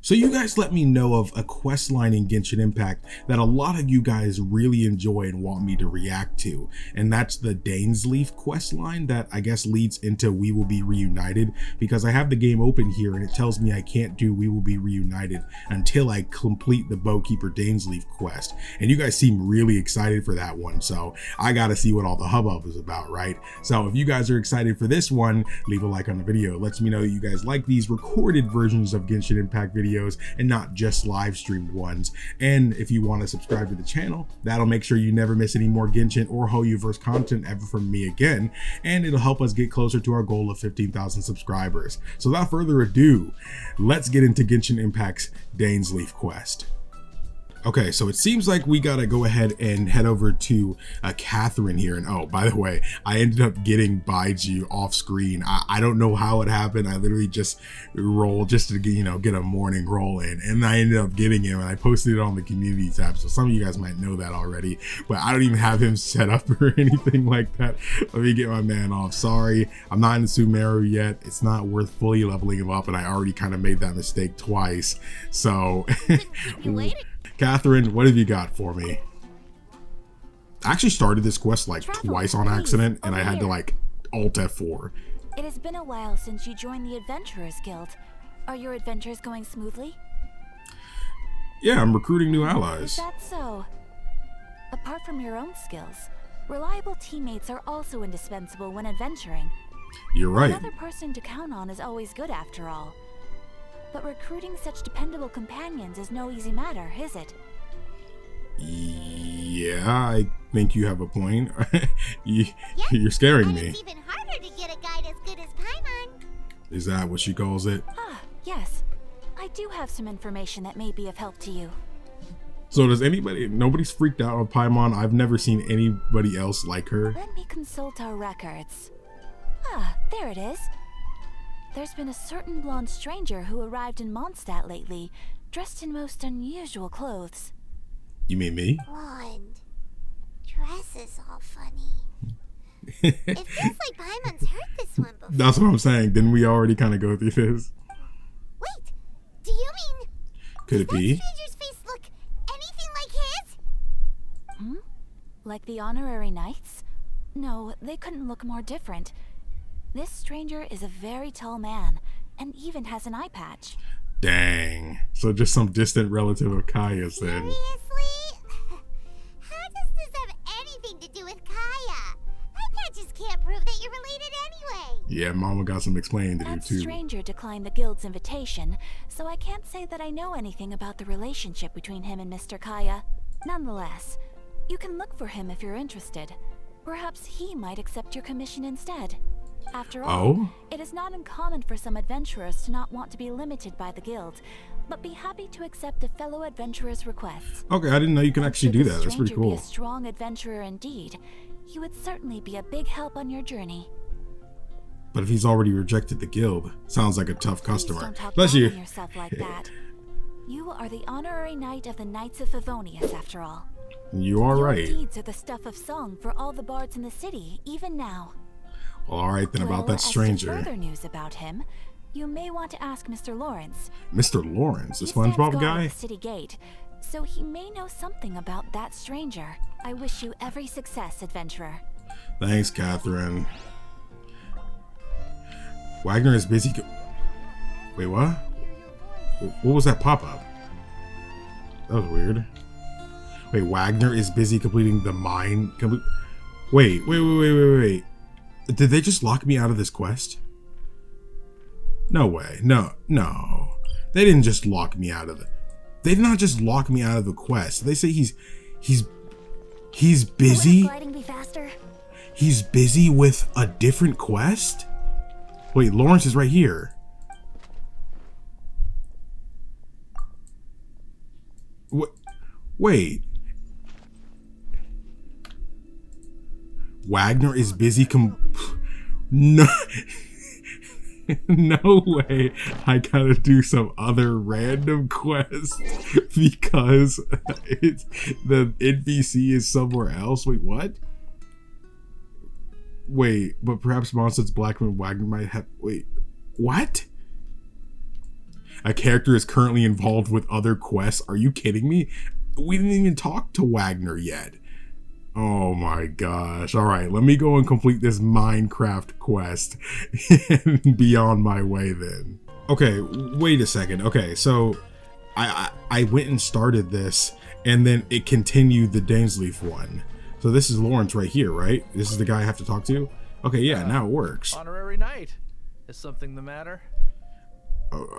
So you guys let me know of a quest line in Genshin Impact that a lot of you guys really enjoy and want me to react to. And that's the Dainsleif quest line that I guess leads into We Will Be Reunited, because I have the game open here and it tells me I can't do We Will Be Reunited until I complete the Bowkeeper Dainsleif quest. And you guys seem really excited for that one, so I gotta see what all the hubbub is about, right? So if you guys are excited for this one, leave a like on the video. It lets me know you guys like these recorded versions of Genshin Impact videos and not just live streamed ones. And if you want to subscribe to the channel, that'll make sure you never miss any more Genshin or Hoyoverse content ever from me again, and it'll help us get closer to our goal of 15,000 subscribers. So without further ado, let's get into Genshin Impact's Dainsleif quest. Okay, so it seems like we gotta go ahead and head over to Catherine here. And oh, by the way, I ended up getting Baiju off screen. I don't know how it happened. I literally just rolled just to get, get a morning roll in, and I ended up getting him, and I posted it on the community tab. So some of you guys might know that already, but I don't even have him set up or anything like that. Let me get my man off. Sorry, I'm not in Sumeru yet. It's not worth fully leveling him up, and I already kind of made that mistake twice. So Catherine, what have you got for me? I actually started this quest like twice on accident, and I had to like Alt F4. It has been a while since you joined the Adventurers Guild. Are your adventures going smoothly? Yeah, I'm recruiting new allies. Is that so? Apart from your own skills, reliable teammates are also indispensable when adventuring. You're right. Another person to count on is always good after all. But recruiting such dependable companions is no easy matter, is it? Yeah, I think you have a point. You're scaring me. It's even harder to get a guide as good as Paimon. Is that what she calls it? Ah, yes. I do have some information that may be of help to you. So does nobody's freaked out on Paimon? I've never seen anybody else like her. Let me consult our records. Ah, there it is. There's been a certain blonde stranger who arrived in Mondstadt lately, dressed in most unusual clothes. You mean me? Blonde. Dress is all funny. It feels like Paimon's heard this one before. That's what I'm saying. Didn't we already kind of go through this? Wait, do you mean... Could it be? Does that stranger's face look anything like his? Hmm? Like the honorary knights? No, they couldn't look more different. This stranger is a very tall man, and even has an eye patch. Dang. So just some distant relative of Kaya's then. Seriously? How does this have anything to do with Khaenri'ah? Eye patches can't prove that you're related anyway. Yeah, Mama got some explaining to do That too. stranger declined the guild's invitation, so I can't say that I know anything about the relationship between him and Mr. Khaenri'ah. Nonetheless, you can look for him if you're interested. Perhaps he might accept your commission instead. After all, it is not uncommon for some adventurers to not want to be limited by the guild, but be happy to accept a fellow adventurer's requests. Okay, I didn't know you can actually do that. That's pretty cool. Should the stranger be a strong adventurer indeed, he would certainly be a big help on your journey. But if he's already rejected the guild, sounds like a tough customer. Please don't talk Bless down you. on yourself like that. You are the honorary knight of the Knights of Favonius, after all. You are right. Your deeds are the stuff of song for all the bards in the city, even now. Well, all right then, about that As to stranger. further news about him, you may want to ask Mr. Lawrence. Mr. Lawrence, the He stands SpongeBob guard guy? at the city gate, so he may know something about that stranger. I wish you every success, adventurer. Thanks, Catherine. Wagner is busy. Wait, what? What was that pop-up? That was weird. Wait, Wagner is busy completing the mine. Wait. Did they just lock me out of this quest? No way. No. They didn't just lock me out of it. They did not just lock me out of the quest. They say he's busy. Gliding be faster. He's busy with a different quest? Wait, Lawrence is right here. What? Wait. Wagner is busy No. No way. I gotta do some other random quest because the NPC is somewhere else. Wait, what? Wait, but perhaps Monsters Blackman Wagner might have. Wait, what? A character is currently involved with other quests. Are you kidding me? We didn't even talk to Wagner yet. Oh my gosh. All right, let me go and complete this Minecraft quest and be on my way then. Okay, wait a second. Okay, so I went and started this and then it continued the Dainsleif one. So this is Lawrence right here, right? This is the guy I have to talk to? Okay, yeah, now it works. Honorary knight. Is something the matter?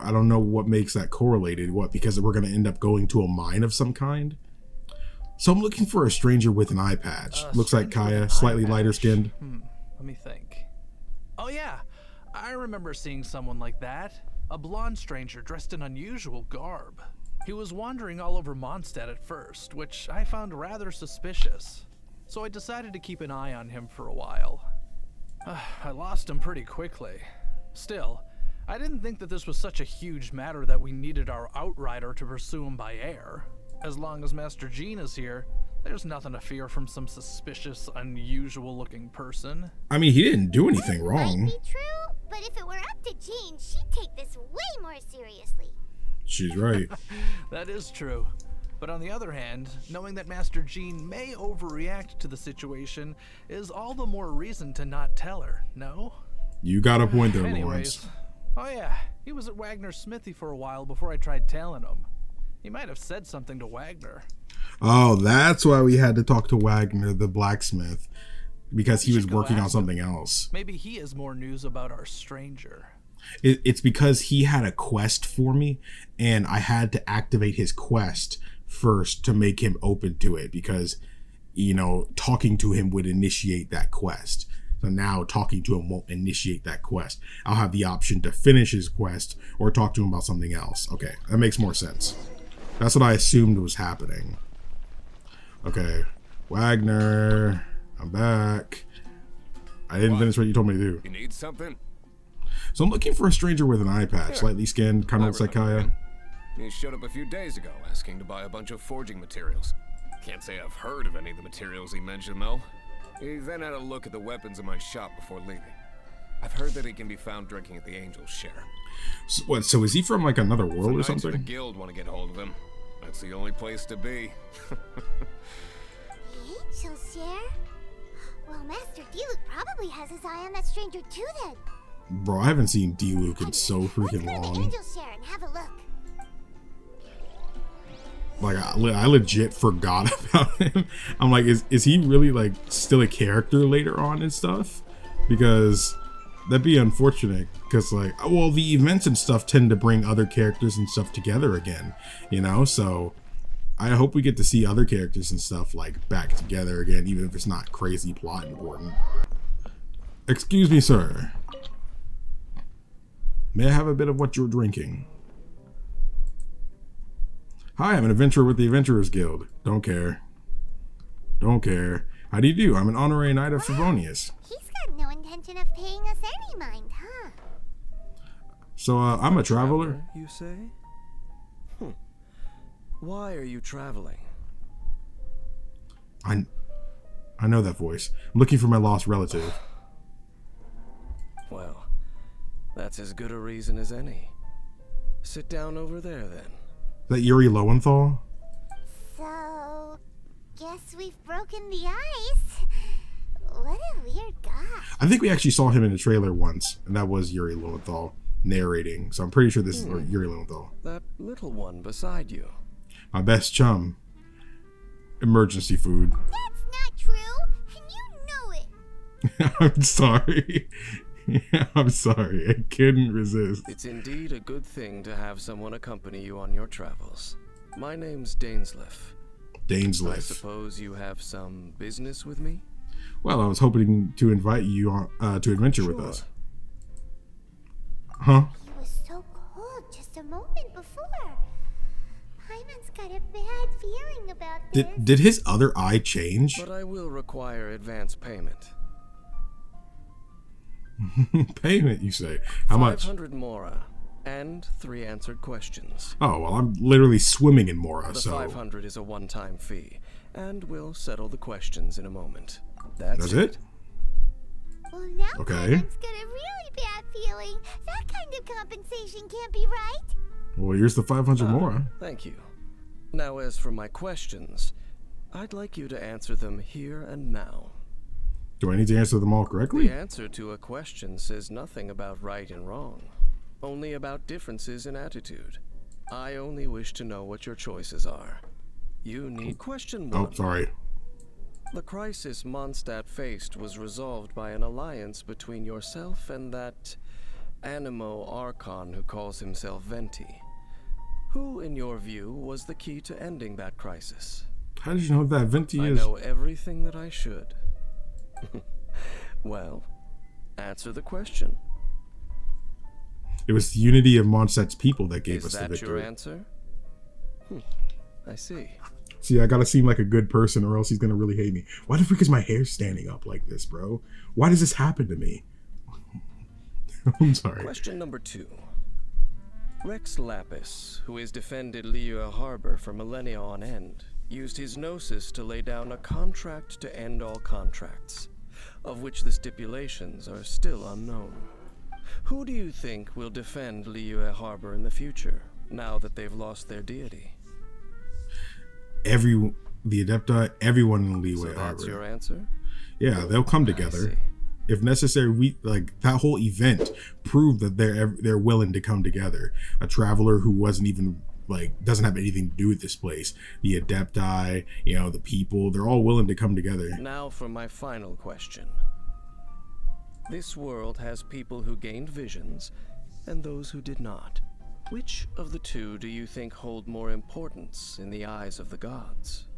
I don't know what makes that correlated. What, because we're going to end up going to a mine of some kind? So I'm looking for a stranger with an eye patch. Looks like Khaenri'ah, slightly lighter skinned. Let me think. Oh yeah, I remember seeing someone like that. A blonde stranger dressed in unusual garb. He was wandering all over Mondstadt at first, which I found rather suspicious. So I decided to keep an eye on him for a while. I lost him pretty quickly. Still, I didn't think that this was such a huge matter that we needed our outrider to pursue him by air. As long as Master Jean is here, there's nothing to fear from some suspicious, unusual-looking person. I mean, he didn't do anything wrong. Might be true, but if it were up to Jean, she'd take this way more seriously. She's right. That is true. But on the other hand, knowing that Master Jean may overreact to the situation is all the more reason to not tell her, no? You got a point there, Anyways, Lawrence. oh yeah, he was at Wagner's smithy for a while before I tried tailing him. He might have said something to Wagner. Oh, that's why we had to talk to Wagner, the blacksmith, because he was working on something else. Maybe he has more news about our stranger. It's because he had a quest for me, and I had to activate his quest first to make him open to it, because, you know, talking to him would initiate that quest. So now talking to him won't initiate that quest. I'll have the option to finish his quest or talk to him about something else. Okay, that makes more sense. That's what I assumed was happening. Okay, Wagner, I'm back. I didn't finish what you told me to do. You need something? So I'm looking for a stranger with an eye patch, slightly skinned, kind of looks like Khaenri'ah. He showed up a few days ago asking to buy a bunch of forging materials. Can't say I've heard of any of the materials he mentioned though. He then had a look at the weapons in my shop before leaving. I've heard that he can be found drinking at the Angel's Share. So, what, so is he from like another world or something? The guild want to get hold of him. That's the only place to be. Angel's Share? Well, Master D-Luke probably has his eye on that stranger too then. Bro, I haven't seen D-Luke in so freaking Let's go to long. Angel's Share and have a look. Like, I legit forgot about him. I'm like, is he really like still a character later on and stuff? Because that'd be unfortunate, because like, well, the events and stuff tend to bring other characters and stuff together again, you know? So I hope we get to see other characters and stuff like back together again, even if it's not crazy plot important. Excuse me, sir. May I have a bit of what you're drinking? Hi, I'm an adventurer with the Adventurers Guild. Don't care. Don't care. How do you do? I'm an honorary knight of Favonius. He's got no intention of paying us any mind, huh? So, I'm a traveler. You say? Why are you traveling? I know that voice. I'm looking for my lost relative. Well, that's as good a reason as any. Sit down over there, then. Is that Yuri Lowenthal? So, guess we've broken the ice. What a weird guy. I think we actually saw him in a trailer once, and that was Yuri Lowenthal narrating. So I'm pretty sure this is Yuri Lowenthal. That little one beside you. My best chum. Emergency food. That's not true, and you know it. I'm sorry. I'm sorry. I couldn't resist. It's indeed a good thing to have someone accompany you on your travels. My name's Dainsleif. Dainsleif. I suppose you have some business with me? Well, I was hoping to invite you on to adventure with us. Huh? He was so cold just a moment before. Paimon's got a bad feeling about this. Did his other eye change? But I will require advance payment. Payment, you say? How much? 500 Mora and 3 answered questions. Oh, well, I'm literally swimming in Mora, The so... 500 is a one-time fee, and we'll settle the questions in a moment. That's it? Well, now Okay. Paimon's got a really bad feeling. That kind of compensation can't be right. Well, here's the 500 more. Thank you. Now, as for my questions, I'd like you to answer them here and now. Do I need to answer them all correctly? The answer to a question says nothing about right and wrong, only about differences in attitude. I only wish to know what your choices are. You need question 1. Oh, sorry. The crisis Mondstadt faced was resolved by an alliance between yourself and that Animo Archon who calls himself Venti. Who, in your view, was the key to ending that crisis? How did you know that Venti is? I know everything that I should. Well, answer the question. It was the unity of Mondstadt's people that gave us the victory. Is that your answer? I see. See, I gotta seem like a good person or else he's gonna really hate me. Why the frick is my hair standing up like this, bro? Why does this happen to me? I'm sorry. Question number 2. Rex Lapis, who has defended Khaenri'ah Harbor for millennia on end, used his gnosis to lay down a contract to end all contracts, of which the stipulations are still unknown. Who do you think will defend Khaenri'ah Harbor in the future, now that they've lost their deity? The Adepti, everyone in Khaenri'ah Harbor. That's your answer? Yeah, they'll come together. If necessary, we like that whole event proved that they're willing to come together. A traveler who wasn't even doesn't have anything to do with this place. The Adepti, the people, they're all willing to come together. Now for my final question. This world has people who gained visions and those who did not. Which of the two do you think hold more importance in the eyes of the gods?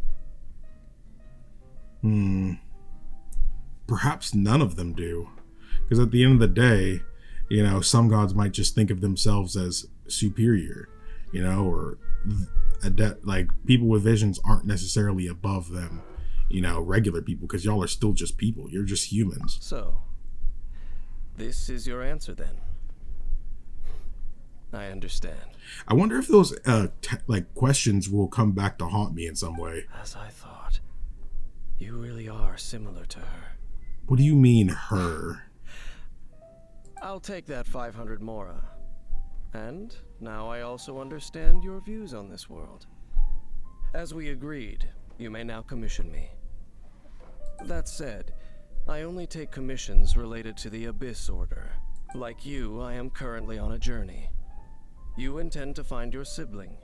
Perhaps none of them do. Because at the end of the day, some gods might just think of themselves as superior, or people with visions aren't necessarily above them, regular people, because y'all are still just people. You're just humans. So, this is your answer then? I understand. I wonder if those questions will come back to haunt me in some way. As I thought. You really are similar to her. What do you mean, her? I'll take that 500 mora. And now I also understand your views on this world. As we agreed, you may now commission me. That said, I only take commissions related to the Abyss Order. Like you, I am currently on a journey. You intend to find your sibling,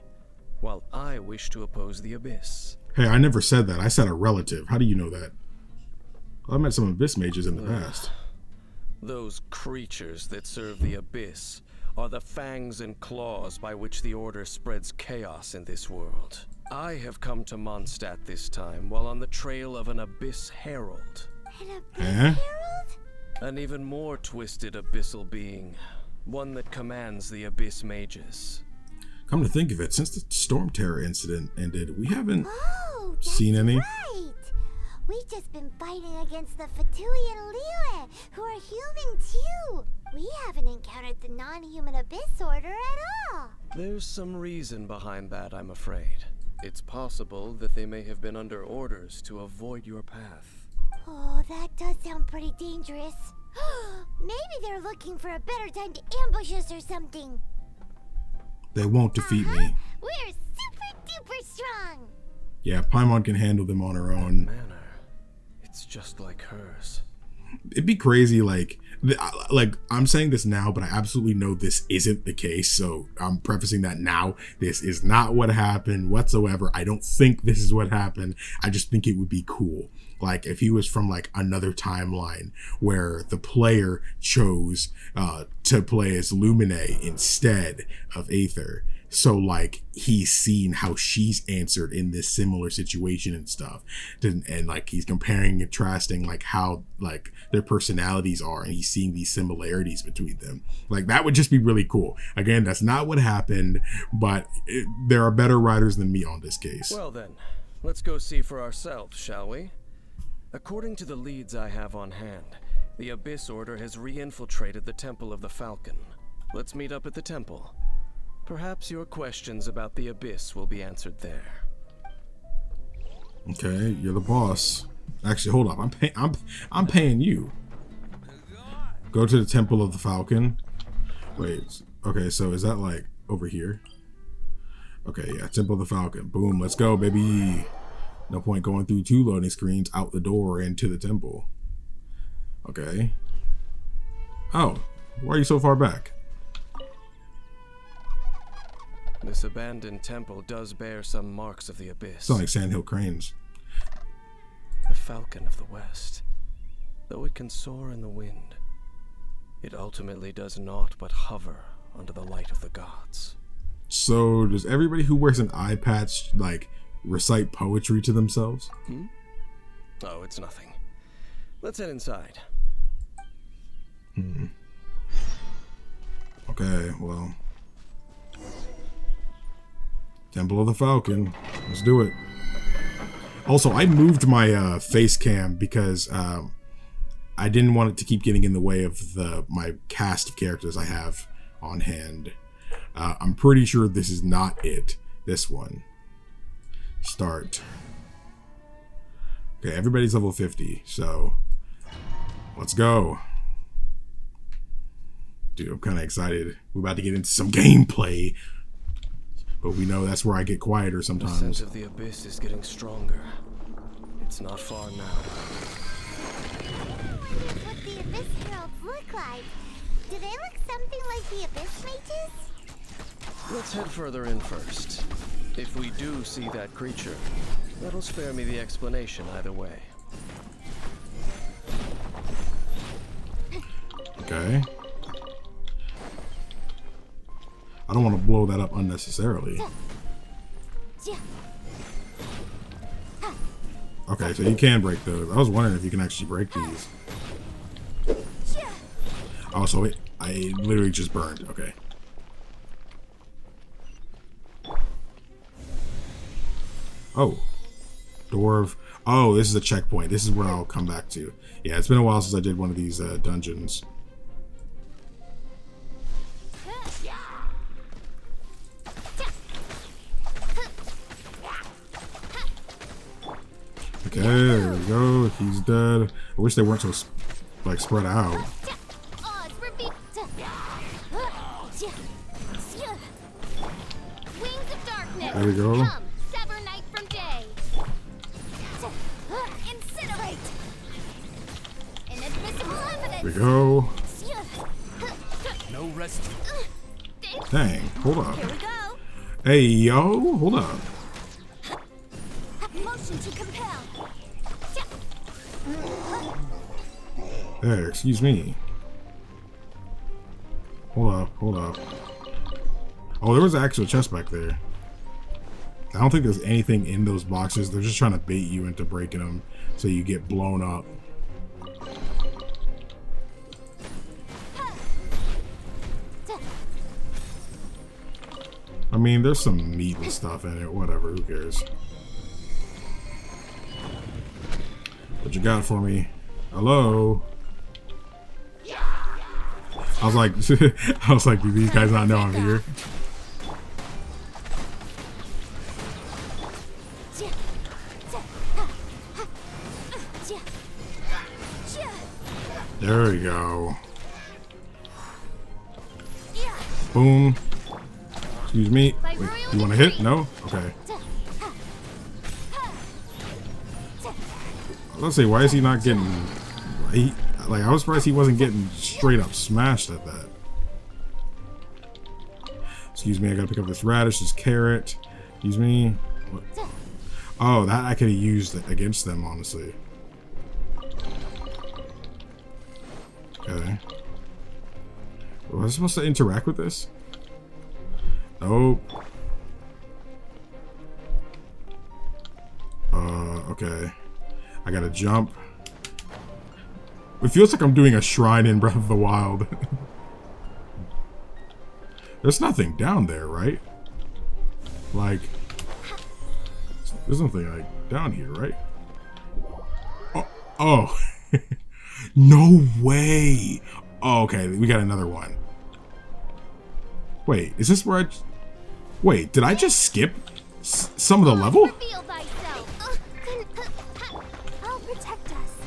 while I wish to oppose the Abyss. Hey, I never said that. I said a relative. How do you know that? I met some Abyss mages in the past. Those creatures that serve the Abyss are the fangs and claws by which the Order spreads chaos in this world. I have come to Mondstadt this time while on the trail of an Abyss Herald. An Abyss Herald? An even more twisted abyssal being. One that commands the Abyss mages. Come to think of it, since the Stormterror incident ended, we haven't seen any. Right. We've just been fighting against the Fatui and Lair, who are human too. We haven't encountered the non-human Abyss Order at all. There's some reason behind that, I'm afraid. It's possible that they may have been under orders to avoid your path. Oh, that does sound pretty dangerous. Maybe they're looking for a better time to ambush us or something. They won't defeat me. We're super duper strong. Yeah, Paimon can handle them on her own. Manner. It's just like hers. It'd be crazy, I'm saying this now, but I absolutely know this isn't the case, so I'm prefacing that now. This is not what happened whatsoever. I don't think this is what happened. I just think it would be cool. Like, if he was from, another timeline where the player chose to play as Lumine instead of Aether. So, he's seen how she's answered in this similar situation and stuff. And, he's comparing and contrasting, how, their personalities are. And he's seeing these similarities between them. That would just be really cool. Again, that's not what happened. But there are better writers than me on this case. Well, then, let's go see for ourselves, shall we? According to the leads I have on hand, the Abyss Order has re-infiltrated the Temple of the Falcon. Let's meet up at the temple. Perhaps your questions about the Abyss will be answered there. Okay, you're the boss. Actually, hold up. I'm paying you. Go to the Temple of the Falcon. Wait. Okay, so is that over here? Okay, yeah, Temple of the Falcon. Boom, let's go, baby. No point going through 2 loading screens, out the door, into the temple. Okay. Oh, why are you so far back? This abandoned temple does bear some marks of the abyss. It's not like Sandhill Cranes. The Falcon of the West. Though it can soar in the wind, it ultimately does naught but hover under the light of the gods. So does everybody who wears an eye patch, like, recite poetry to themselves? Oh, it's nothing. Let's head inside. Okay, well. Temple of the Falcon. Let's do it. Also, I moved my face cam because I didn't want it to keep getting in the way of my cast of characters I have on hand. I'm pretty sure this is not it. This one. Start. Okay, everybody's level 50, so let's go. Dude, I'm kind of excited. We're about to get into some gameplay. But we know that's where I get quieter sometimes. The sense of the abyss is getting stronger. It's not far now. What the Abyss Heralds look like? Do they look something like the Abyss Mages? Let's head further in first. If we do see that creature, that'll spare me the explanation either way. Okay. I don't want to blow that up unnecessarily. Okay, so you can break those. I was wondering if you can actually break these. Oh, so I literally just burned. Okay. Oh. Door of... Oh, this is a checkpoint. This is where I'll come back to. Yeah, it's been a while since I did one of these dungeons. Okay, there we go. He's dead. I wish they weren't so, like, spread out. There we go. There we go. No rest. Dang, hold up. Hey, yo, hold up. Motion to compel. There, excuse me. Hold up, hold up. Oh, there was an actual chest back there. I don't think there's anything in those boxes. They're just trying to bait you into breaking them so you get blown up. I mean, there's some meat and stuff in it. Whatever, who cares? What you got for me? Hello? I was like, do these guys not know I'm here? There we go. Boom. Excuse me. Wait, you want to hit? No? Okay. Let's see, why is he not getting... I was surprised he wasn't getting straight up smashed at that. Excuse me, I gotta pick up this radish, this carrot. Excuse me. What? Oh, that I could have used against them, honestly. Okay. Was I supposed to interact with this? Nope. Okay. I gotta jump. It feels like I'm doing a shrine in Breath of the Wild. There's nothing down there, right? Like, there's nothing like down here, right? Oh. No way. Oh, okay, we got another one. Wait, is this where I... Wait, did I just skip some of the level? I'll protect us.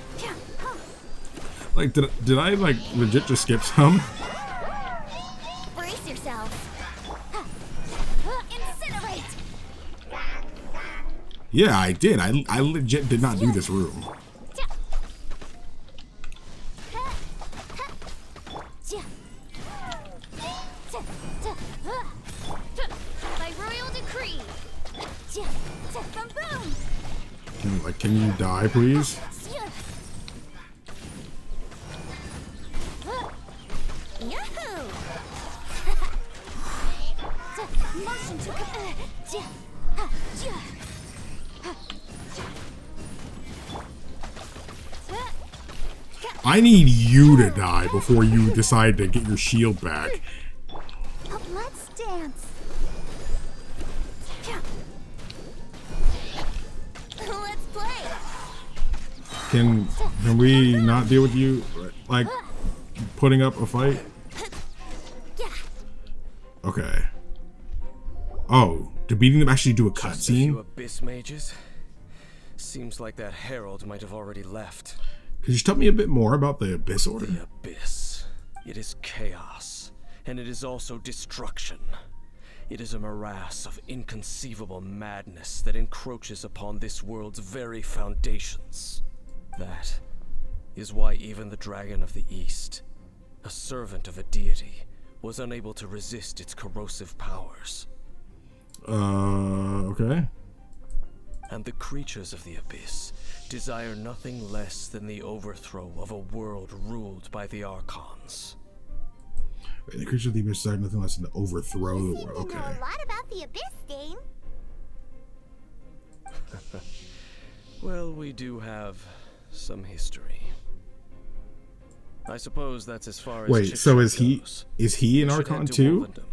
Like, did I like legit just skip some? Brace yourself. Incinerate. Yeah, I did. I legit did not do this room. By royal decree. Like, can you die, please? Yahoo! Motion to I need you to die before you decide to get your shield back. Let's dance. Let's play. Can we not deal with you, like, putting up a fight? Okay. Oh, did beating them actually do a cutscene? Abyss mages? Seems like that herald might have already left. Could you tell me a bit more about the Abyss Order? The Abyss. It is chaos, and it is also destruction. It is a morass of inconceivable madness that encroaches upon this world's very foundations. That is why even the Dragon of the East, a servant of a deity, was unable to resist its corrosive powers. Okay. And the creatures of the Abyss desire nothing less than the overthrow of a world ruled by the Archons. Wait, the creatures of the Abyss desire nothing less than to overthrow the world. Okay. You know a lot about the Abyss, Dane. Well, we do have some history. I suppose that's as far as Wait, so is he goes. an Archon too? Wolvendom.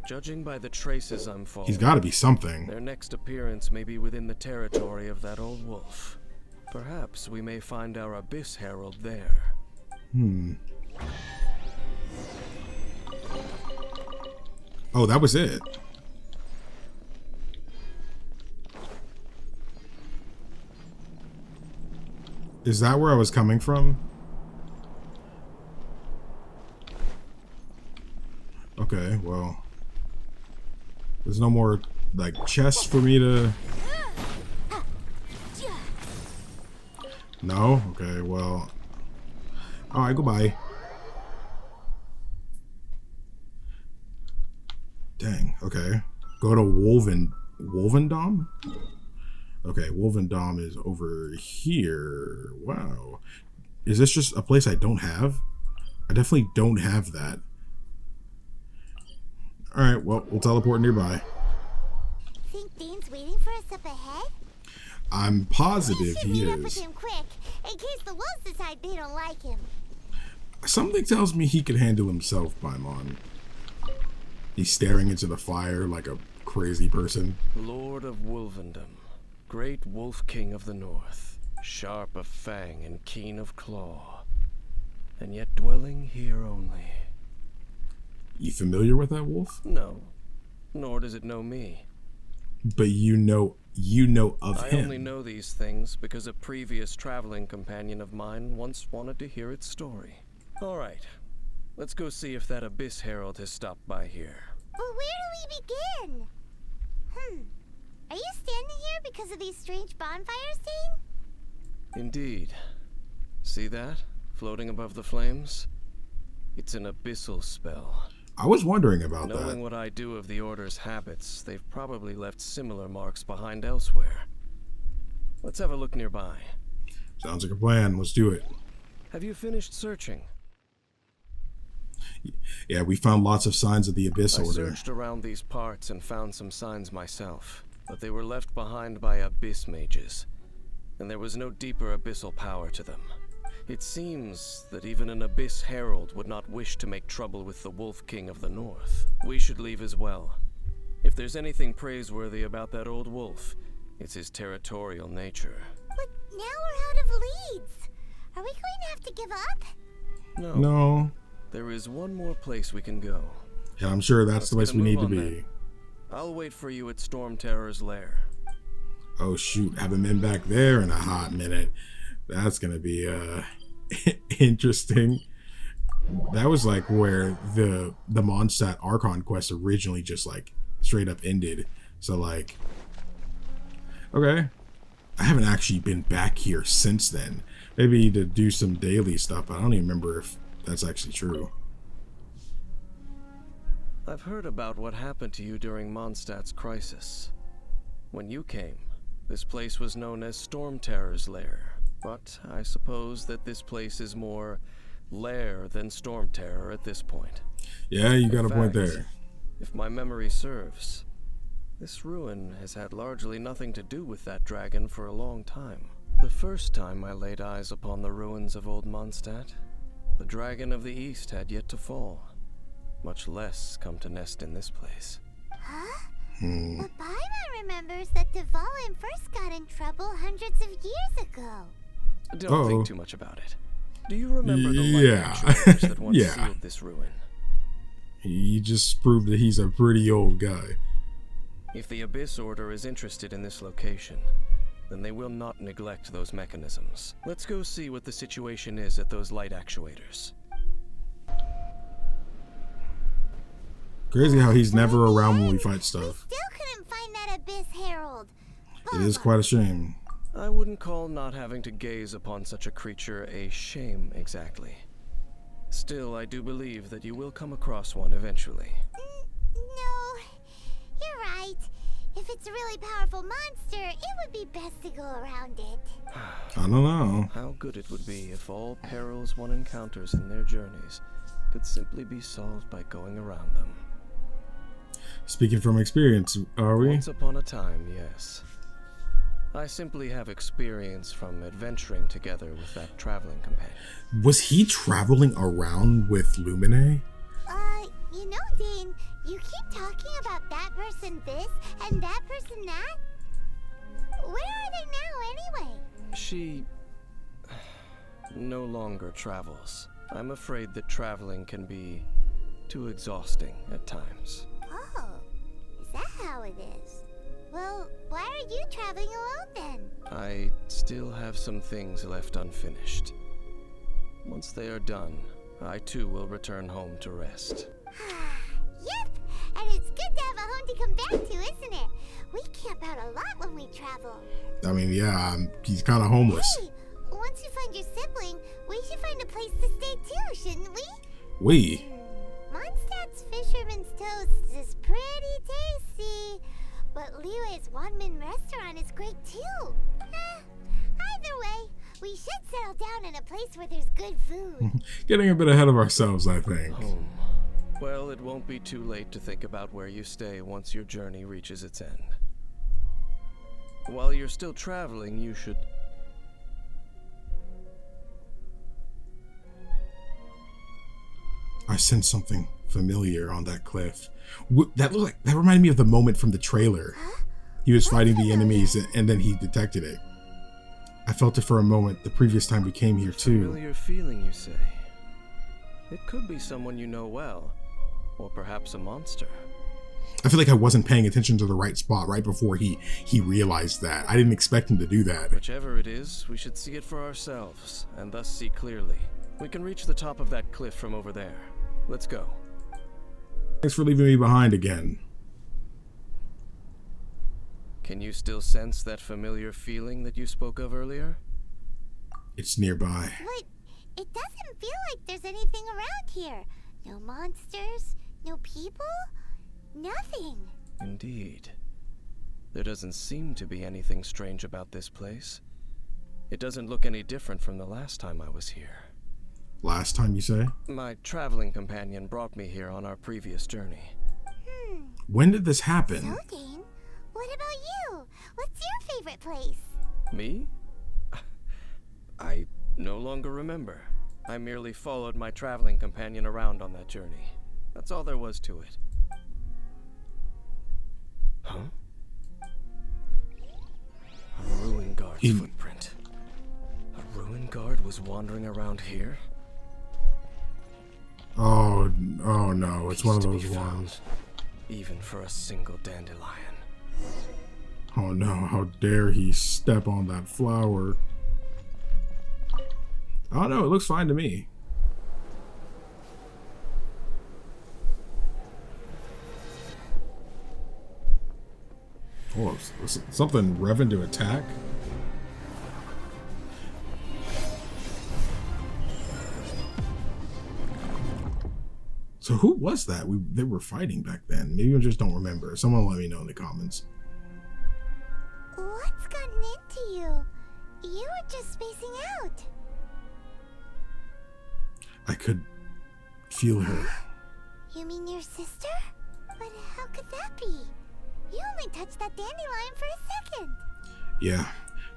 Judging by the traces I'm following, He's got to be something. their next appearance may be within the territory of that old wolf. Perhaps we may find our Abyss Herald there. Oh, that was it. Is that where I was coming from? Okay, well, there's no more, like, chests for me to... No? Okay, well... Alright, goodbye. Dang, okay. Go to Wolvendom? Okay, Wolvendom is over here. Wow. Is this just a place I don't have? I definitely don't have that. Alright, well, we'll teleport nearby. Think Dane's waiting for us up ahead? I'm positive We should he meet up with is. him quick, in case the wolves decide they don't like him. Something tells me he can handle himself, Paimon. He's staring into the fire like a crazy person. Lord of Wolvendom, great wolf king of the north, sharp of fang and keen of claw, and yet dwelling here only. You familiar with that wolf? No, nor does it know me. But you know of I him. only know these things because a previous traveling companion of mine once wanted to hear its story. All right, let's go see if that Abyss Herald has stopped by here. But where do we begin? Are you standing here because of these strange bonfires, Dane? Indeed. See that? Floating above the flames? It's an abyssal spell. I was wondering about Knowing that. what I do of the Order's habits, they've probably left similar marks behind elsewhere. Let's have a look nearby. Sounds like a plan. Let's do it. Have you finished searching? Yeah, we found lots of signs of the Abyss I Order. searched around these parts and found some signs myself, but they were left behind by Abyss mages, and there was no deeper abyssal power to them. It seems that even an Abyss Herald would not wish to make trouble with the Wolf King of the North. We should leave as well. If there's anything praiseworthy about that old wolf, it's his territorial nature. But now we're out of leads. Are we going to have to give up? No. There is one more place we can go. And I'm sure that's the Let's place get we a need to move on be. then. I'll wait for you at Stormterror's lair. Oh shoot, haven't been back there in a hot minute. That's gonna be interesting. That was like where the Mondstadt Archon quest originally just like straight up ended. So like Okay. I haven't actually been back here since then. Maybe to do some daily stuff, but I don't even remember if that's actually true. I've heard about what happened to you during Mondstadt's crisis. When you came, this place was known as Stormterror's Lair, but I suppose that this place is more Lair than Stormterror at this point. Yeah, you got a point fact, there. If my memory serves, this ruin has had largely nothing to do with that dragon for a long time. The first time I laid eyes upon the ruins of old Mondstadt, the dragon of the east had yet to fall, much less come to nest in this place. Huh? But Paimon remembers that Dvalin first got in trouble hundreds of years ago. Don't think too much about it. Do you remember the light actuators that once sealed this ruin? He just proved that he's a pretty old guy. If the Abyss Order is interested in this location, then they will not neglect those mechanisms. Let's go see what the situation is at those light actuators. Crazy how he's never around when we fight stuff. We still couldn't find that Abyss Herald. It is quite a shame. I wouldn't call not having to gaze upon such a creature a shame exactly. Still, I do believe that you will come across one eventually. No, you're right. If it's a really powerful monster, it would be best to go around it. I don't know. How good it would be if all perils one encounters in their journeys could simply be solved by going around them. Speaking from experience, are we? Once upon a time, yes. I simply have experience from adventuring together with that traveling companion. Was he traveling around with Lumine? You know, Dane, you keep talking about that person this and that person that. Where are they now, anyway? She no longer travels. I'm afraid that traveling can be too exhausting at times. Oh, is that how it is? Well, why are you traveling alone then? I still have some things left unfinished. Once they are done, I too will return home to rest. Yep, and it's good to have a home to come back to, isn't it? We camp out a lot when we travel. I mean, yeah, he's kind of homeless. Hey, once you find your sibling, we should find a place to stay too, shouldn't we? We? Mondstadt's Fisherman's Toast is pretty tasty, but Liyue's Wanmin restaurant is great too. Either way, we should settle down in a place where there's good food. Getting a bit ahead of ourselves, I think. Home. Well, it won't be too late to think about where you stay once your journey reaches its end. While you're still traveling, you should... I sensed something familiar on that cliff. That reminded me of the moment from the trailer. He was fighting the enemies and then he detected it. I felt it for a moment the previous time we came here too. Familiar feeling, you say? It could be someone you know well, or perhaps a monster. I feel like I wasn't paying attention to the right spot right before he realized that. I didn't expect him to do that. Whichever it is, we should see it for ourselves, and thus see clearly. We can reach the top of that cliff from over there. Let's go. Thanks for leaving me behind again. Can you still sense that familiar feeling that you spoke of earlier? It's nearby. But it doesn't feel like there's anything around here. No monsters, no people, nothing. Indeed. There doesn't seem to be anything strange about this place. It doesn't look any different from the last time I was here. Last time, you say? My traveling companion brought me here on our previous journey. When did this happen? So, Dane, what about you? What's your favorite place? Me? I no longer remember. I merely followed my traveling companion around on that journey. That's all there was to it. Huh? A ruin guard's footprint. A ruin guard was wandering around here? Oh no, it's one of those ones. Even for a single dandelion. Oh no, how dare he step on that flower. Oh no, it looks fine to me. Oh, something revving to attack? So who was that? They were fighting back then. Maybe I just don't remember. Someone let me know in the comments. What's gotten into you? You were just spacing out. I could feel her. You mean your sister? But how could that be? You only touched that dandelion for a second. Yeah,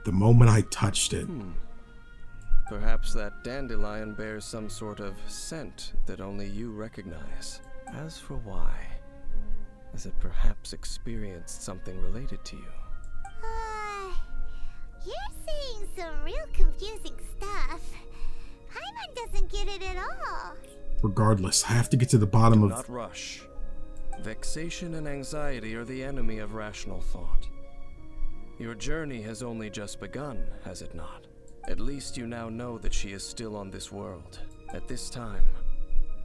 the moment I touched it. Perhaps that dandelion bears some sort of scent that only you recognize. As for why, has it perhaps experienced something related to you? You're saying some real confusing stuff. Paimon doesn't get it at all. Regardless, I have to get to the bottom Do of... not rush. Vexation and anxiety are the enemy of rational thought. Your journey has only just begun, has it not? At least you now know that she is still on this world. At this time,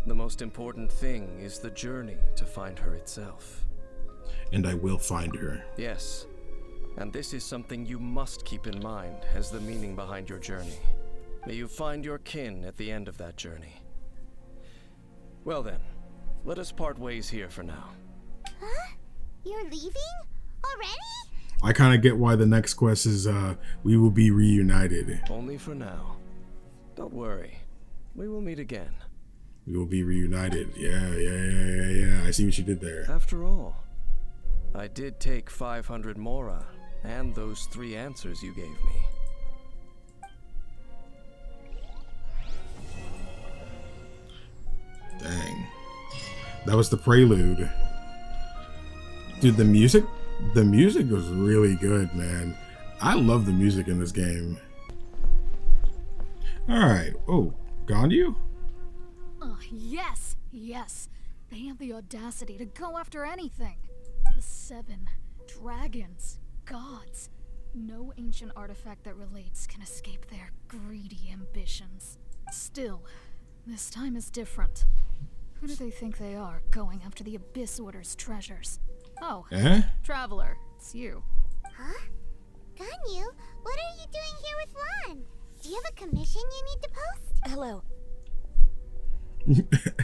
the most important thing is the journey to find her itself. And I will find her. Yes, and this is something you must keep in mind as the meaning behind your journey. May you find your kin at the end of that journey. Well then, let us part ways here for now. Huh? You're leaving? Already? I kind of get why the next quest is, we will be reunited. Only for now. Don't worry. We will meet again. We will be reunited. Yeah. I see what you did there. After all, I did take 500 Mora and those 3 answers you gave me. Dang. That was the prelude. Dude, the music was really good, man. I love the music in this game. Alright. Oh, Ganyu? Yes. They have the audacity to go after anything. The 7 dragons, gods. No ancient artifact that relates can escape their greedy ambitions. Still, this time is different. Who do they think they are, going after the Abyss Order's treasures? Oh, Traveler, it's you. Huh? Ganyu, what are you doing here with Lan? Do you have a commission you need to post? Hello.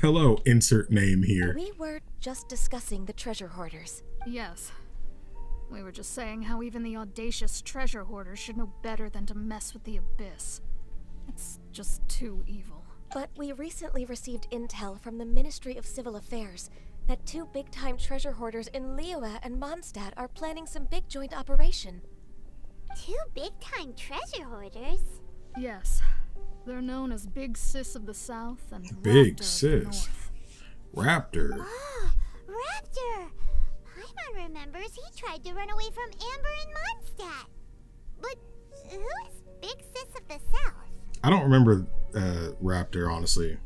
Hello, insert name here. We were just discussing the treasure hoarders. Yes. We were just saying how even the audacious treasure hoarders should know better than to mess with the Abyss. It's just too evil. But we recently received intel from the Ministry of Civil Affairs that 2 big-time treasure hoarders in Khaenri'ah and Mondstadt are planning some big joint operation. 2 big-time treasure hoarders? Yes. They're known as Big Sis of the South and Big Raptor Sis. of the North. Raptor. Oh, Raptor! Paimon remembers he tried to run away from Amber and Mondstadt. But who is Big Sis of the South? I don't remember Raptor, honestly.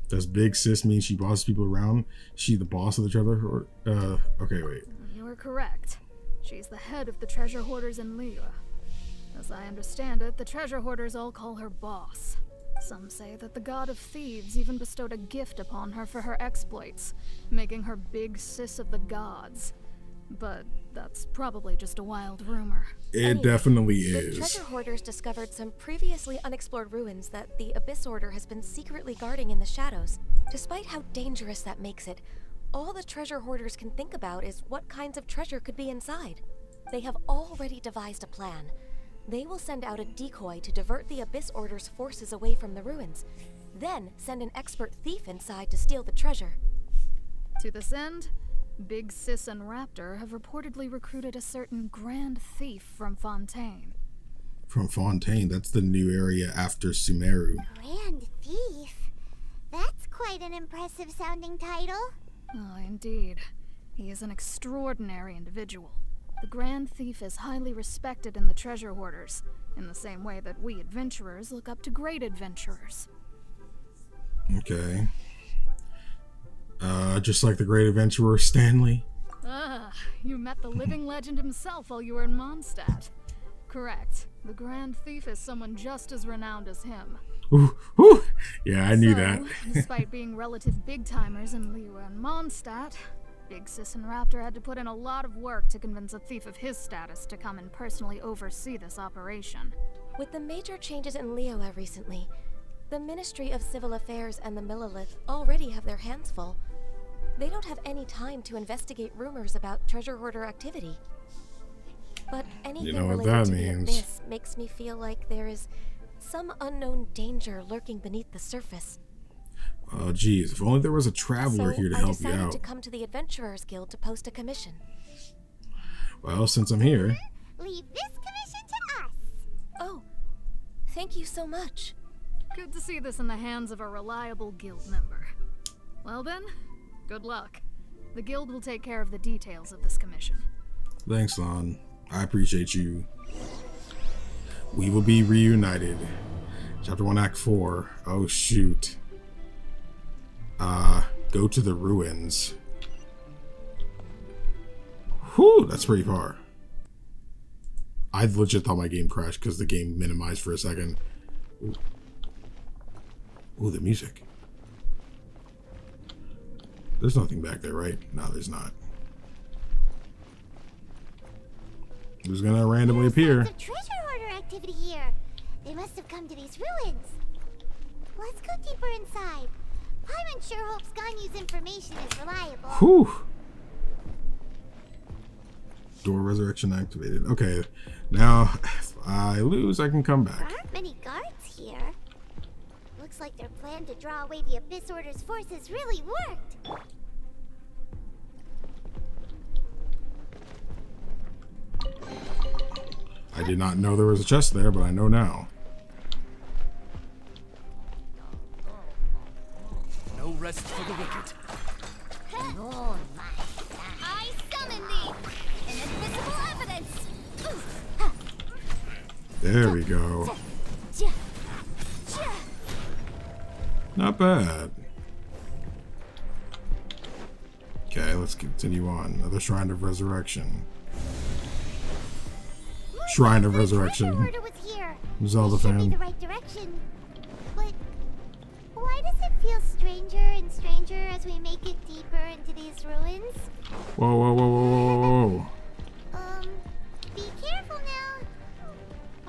Does Big Sis mean she bosses people around? She the boss of the treasure hoard? Okay, wait. You are correct. She's the head of the treasure hoarders in Khaenri'ah. As I understand it, the treasure hoarders all call her boss. Some say that the god of thieves even bestowed a gift upon her for her exploits, making her Big Sis of the gods. But that's probably just a wild rumor. It definitely The is. treasure hoarders discovered some previously unexplored ruins that the Abyss Order has been secretly guarding in the shadows. Despite how dangerous that makes it, all the treasure hoarders can think about is what kinds of treasure could be inside. They have already devised a plan. They will send out a decoy to divert the Abyss Order's forces away from the ruins, then send an expert thief inside to steal the treasure. To this end, Big Sis and Raptor have reportedly recruited a certain Grand Thief from Fontaine. From Fontaine, that's the new area after Sumeru. Grand Thief? That's quite an impressive sounding title. Oh, indeed. He is an extraordinary individual. The Grand Thief is highly respected in the treasure hoarders, in the same way that we adventurers look up to great adventurers. Okay. Just like the great adventurer Stanley. Ah, you met the living legend himself while you were in Mondstadt. Correct. The Grand Thief is someone just as renowned as him. Yeah, I knew that. Despite being relative big-timers in Khaenri'ah and Mondstadt, Big Sis and Raptor had to put in a lot of work to convince a thief of his status to come and personally oversee this operation. With the major changes in Liyue recently, the Ministry of Civil Affairs and the Millelith already have their hands full. They don't have any time to investigate rumors about treasure hoarder activity. But anything related to the Abyss makes me feel like there is some unknown danger lurking beneath the surface. Oh, geez. If only there was a traveler here to help you out. So I decided to come to the Adventurers Guild to post a commission. Well, since I'm here... Leave this commission to us! Oh, thank you so much. Good to see this in the hands of a reliable guild member. Well then, good luck. The guild will take care of the details of this commission. Thanks, Lon. I appreciate you. We Will Be Reunited. Chapter 1, Act 4. Oh, shoot. Go to the ruins. Whew, that's pretty far. I legit thought my game crashed because the game minimized for a second. Ooh, the music. There's nothing back there, right? No, there's not. Who's gonna randomly appear? There's lots of treasure hoarder activity here. They must have come to these ruins. Let's go deeper inside. Paimon sure hopes Ganyu's information is reliable. Whew. Door resurrection activated. Okay, now if I lose, I can come back. There aren't many guards here. Looks like their plan to draw away the Abyss Order's forces really worked. I did not know there was a chest there, but I know now. No rest for the wicked. I summon thee! Inadmissible evidence! There we go. Not bad. Okay, let's continue on. Another Shrine of Resurrection. Shrine of Resurrection. Zelda fan. The right direction. But why does it feel stranger and stranger as we make it deeper into these ruins? Whoa, whoa, whoa, whoa, whoa, whoa. Be careful now.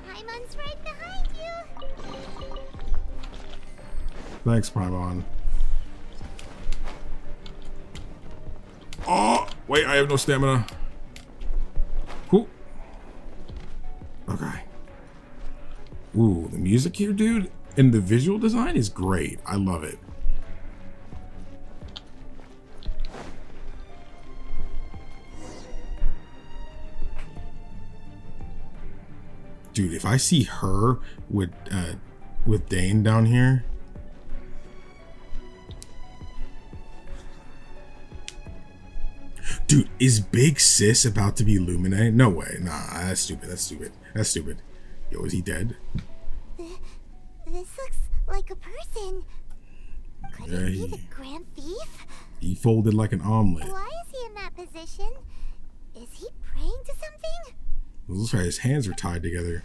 Paimon's right behind you. Thanks, Paimon. Oh, wait, I have no stamina. Whew. Okay. Ooh, the music here, dude, and the visual design is great. I love it. Dude, if I see her with Dane down here. Dude, is Big Sis about to be Lumine? No way. Nah, that's stupid. That's stupid. That's stupid. Yo, is he dead? This looks like a person. Could Yeah, it be the Grand Thief? He folded like an omelet. Why is he in that position? Is he praying to something? It looks like his hands are tied together.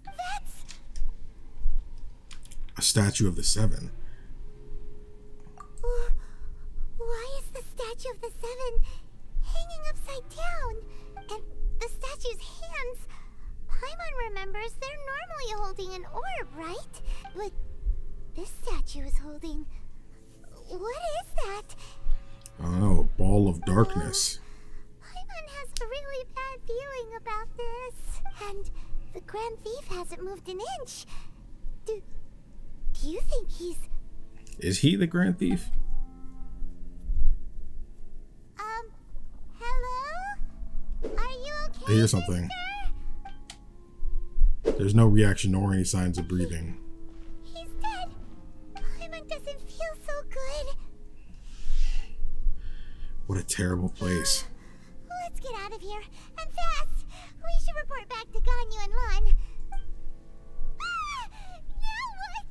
That's... A statue of the Seven. Why is the statue of the Seven hanging upside down? And the statue's hands... Paimon remembers they're normally holding an orb, right? But this statue is holding... What is that? I don't know, a ball of darkness. Paimon has a really bad feeling about this. And the Grand Thief hasn't moved an inch. Do you think he's... Is he the Grand Thief? Hello? Are you okay, I hear something. There's no reaction nor any signs of breathing. He's dead. Paimon doesn't feel so good. What a terrible place. Let's get out of here, and fast! We should report back to Ganyu and Lon. Now what?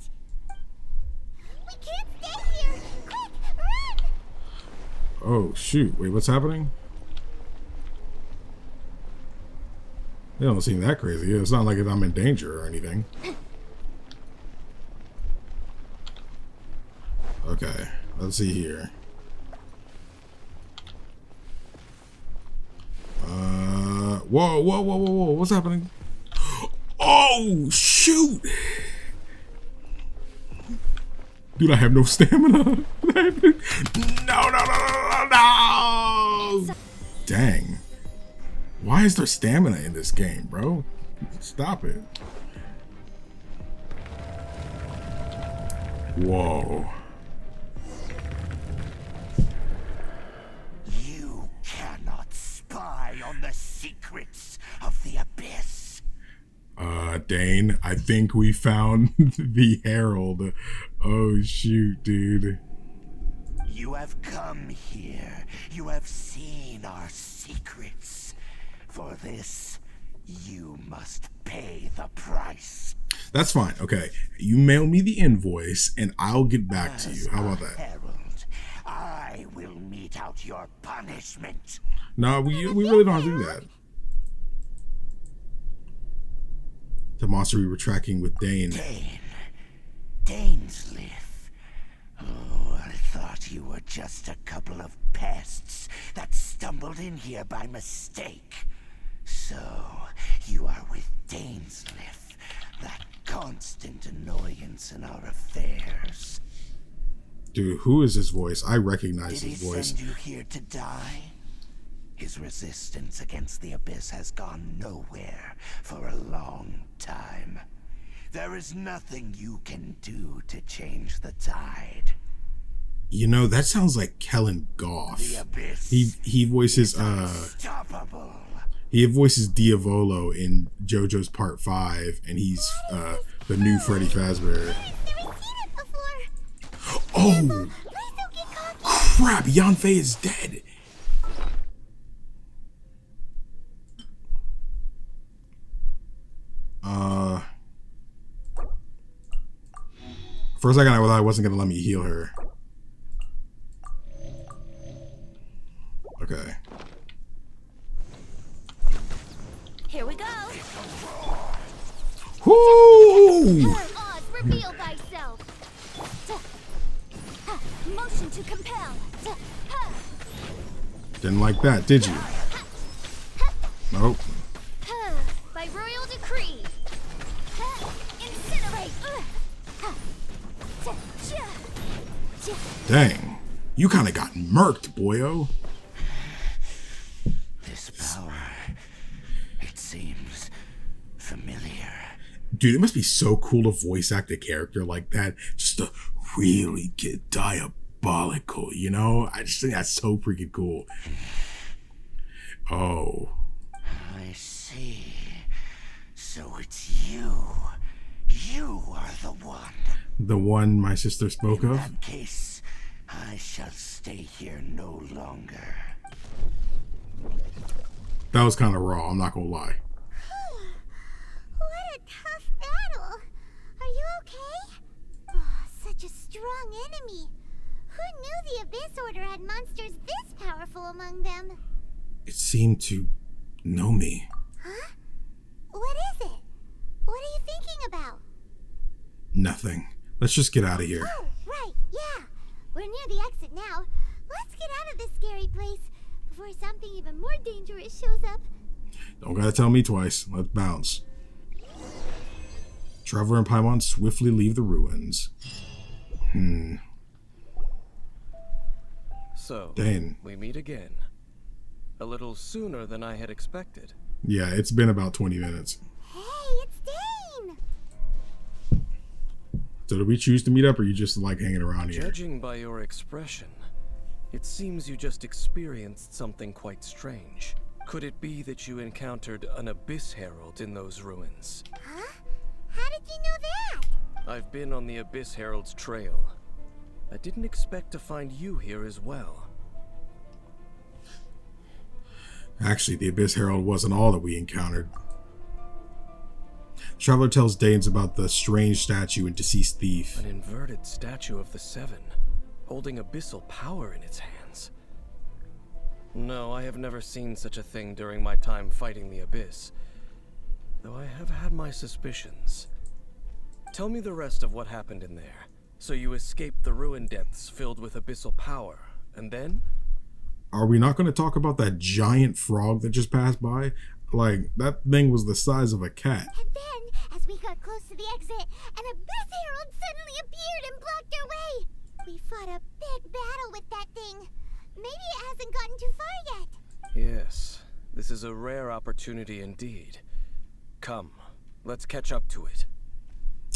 We can't stay here! Quick, run! Oh, shoot. Wait, what's happening? They don't seem that crazy. It's not like I'm in danger or anything. Okay, let's see here. Whoa, whoa, whoa, whoa, whoa. What's happening? Oh, shoot. Dude, I have no stamina. No. Dang. Why is there stamina in this game, bro? Stop it. Whoa. You cannot spy on the secrets of the Abyss. Dane, I think we found the Herald. Oh, shoot, dude. You have come here. You have seen our secrets. For this, you must pay the price. That's fine. Okay. You mail me the invoice and I'll get back to you. How about that? Herald, I will mete out your punishment. No, we really don't have to do that. The monster we were tracking with Dane. Dainsleif. Oh, I thought you were just a couple of pests that stumbled in here by mistake. So, you are with Dainsleif, that constant annoyance in our affairs. Dude, who is his voice? I recognize his voice. Did he send you here to die? His resistance against the Abyss has gone nowhere for a long time. There is nothing you can do to change the tide. You know, that sounds like Kellen Goff. The Abyss he voices unstoppable. He voices Diavolo in JoJo's Part 5, and he's the new Freddy Fazbear. Oh crap, Yanfei is dead. For a second I thought I wasn't gonna let me heal her. Okay. Here we go. Whoo! Oz, reveal thyself. Motion to compel. Didn't like that, did you? Nope. By royal decree. Incinerate. Dang. You kind of got murked, boyo. This power, it seems familiar. Dude, it must be so cool to voice act a character like that. Just to really get diabolical, you know? I just think that's so freaking cool. Oh. I see. So it's you. You are the one. The one my sister spoke In of? that case, I shall stay here no longer. That was kind of raw, I'm not gonna lie. What a tough battle. Are you okay? Oh, such a strong enemy. Who knew the Abyss Order had monsters this powerful among them? It seemed to know me. Huh? What is it? What are you thinking about? Nothing. Let's just get out of here. Oh, right, yeah. We're near the exit now. Let's get out of this scary place before something even more dangerous shows up. Don't gotta tell me twice. Let's bounce. Traveler and Paimon swiftly leave the ruins. So, Dane. we meet again. A little sooner than I had expected. Yeah, it's been about 20 minutes. Hey, it's Dane! So did we choose to meet up, or you just like hanging around here? Judging by your expression, it seems you just experienced something quite strange. Could it be that you encountered an Abyss Herald in those ruins? Huh? How did you know that? I've been on the Abyss Herald's trail. I didn't expect to find you here as well. Actually, the Abyss Herald wasn't all that we encountered. Traveler tells Danes about the strange statue and deceased thief. An inverted statue of the Seven, holding abyssal power in its hands. No, I have never seen such a thing during my time fighting the Abyss, though I have had my suspicions. Tell me the rest of what happened in there. So you escaped the ruin depths filled with abyssal power, and then? Are we not going to talk about that giant frog that just passed by? Like, that thing was the size of a cat. And then, as we got close to the exit, an Abyss Herald suddenly appeared and blocked our way. We fought a big battle with that thing. Maybe it hasn't gotten too far yet. Yes, this is a rare opportunity indeed. Come, let's catch up to it.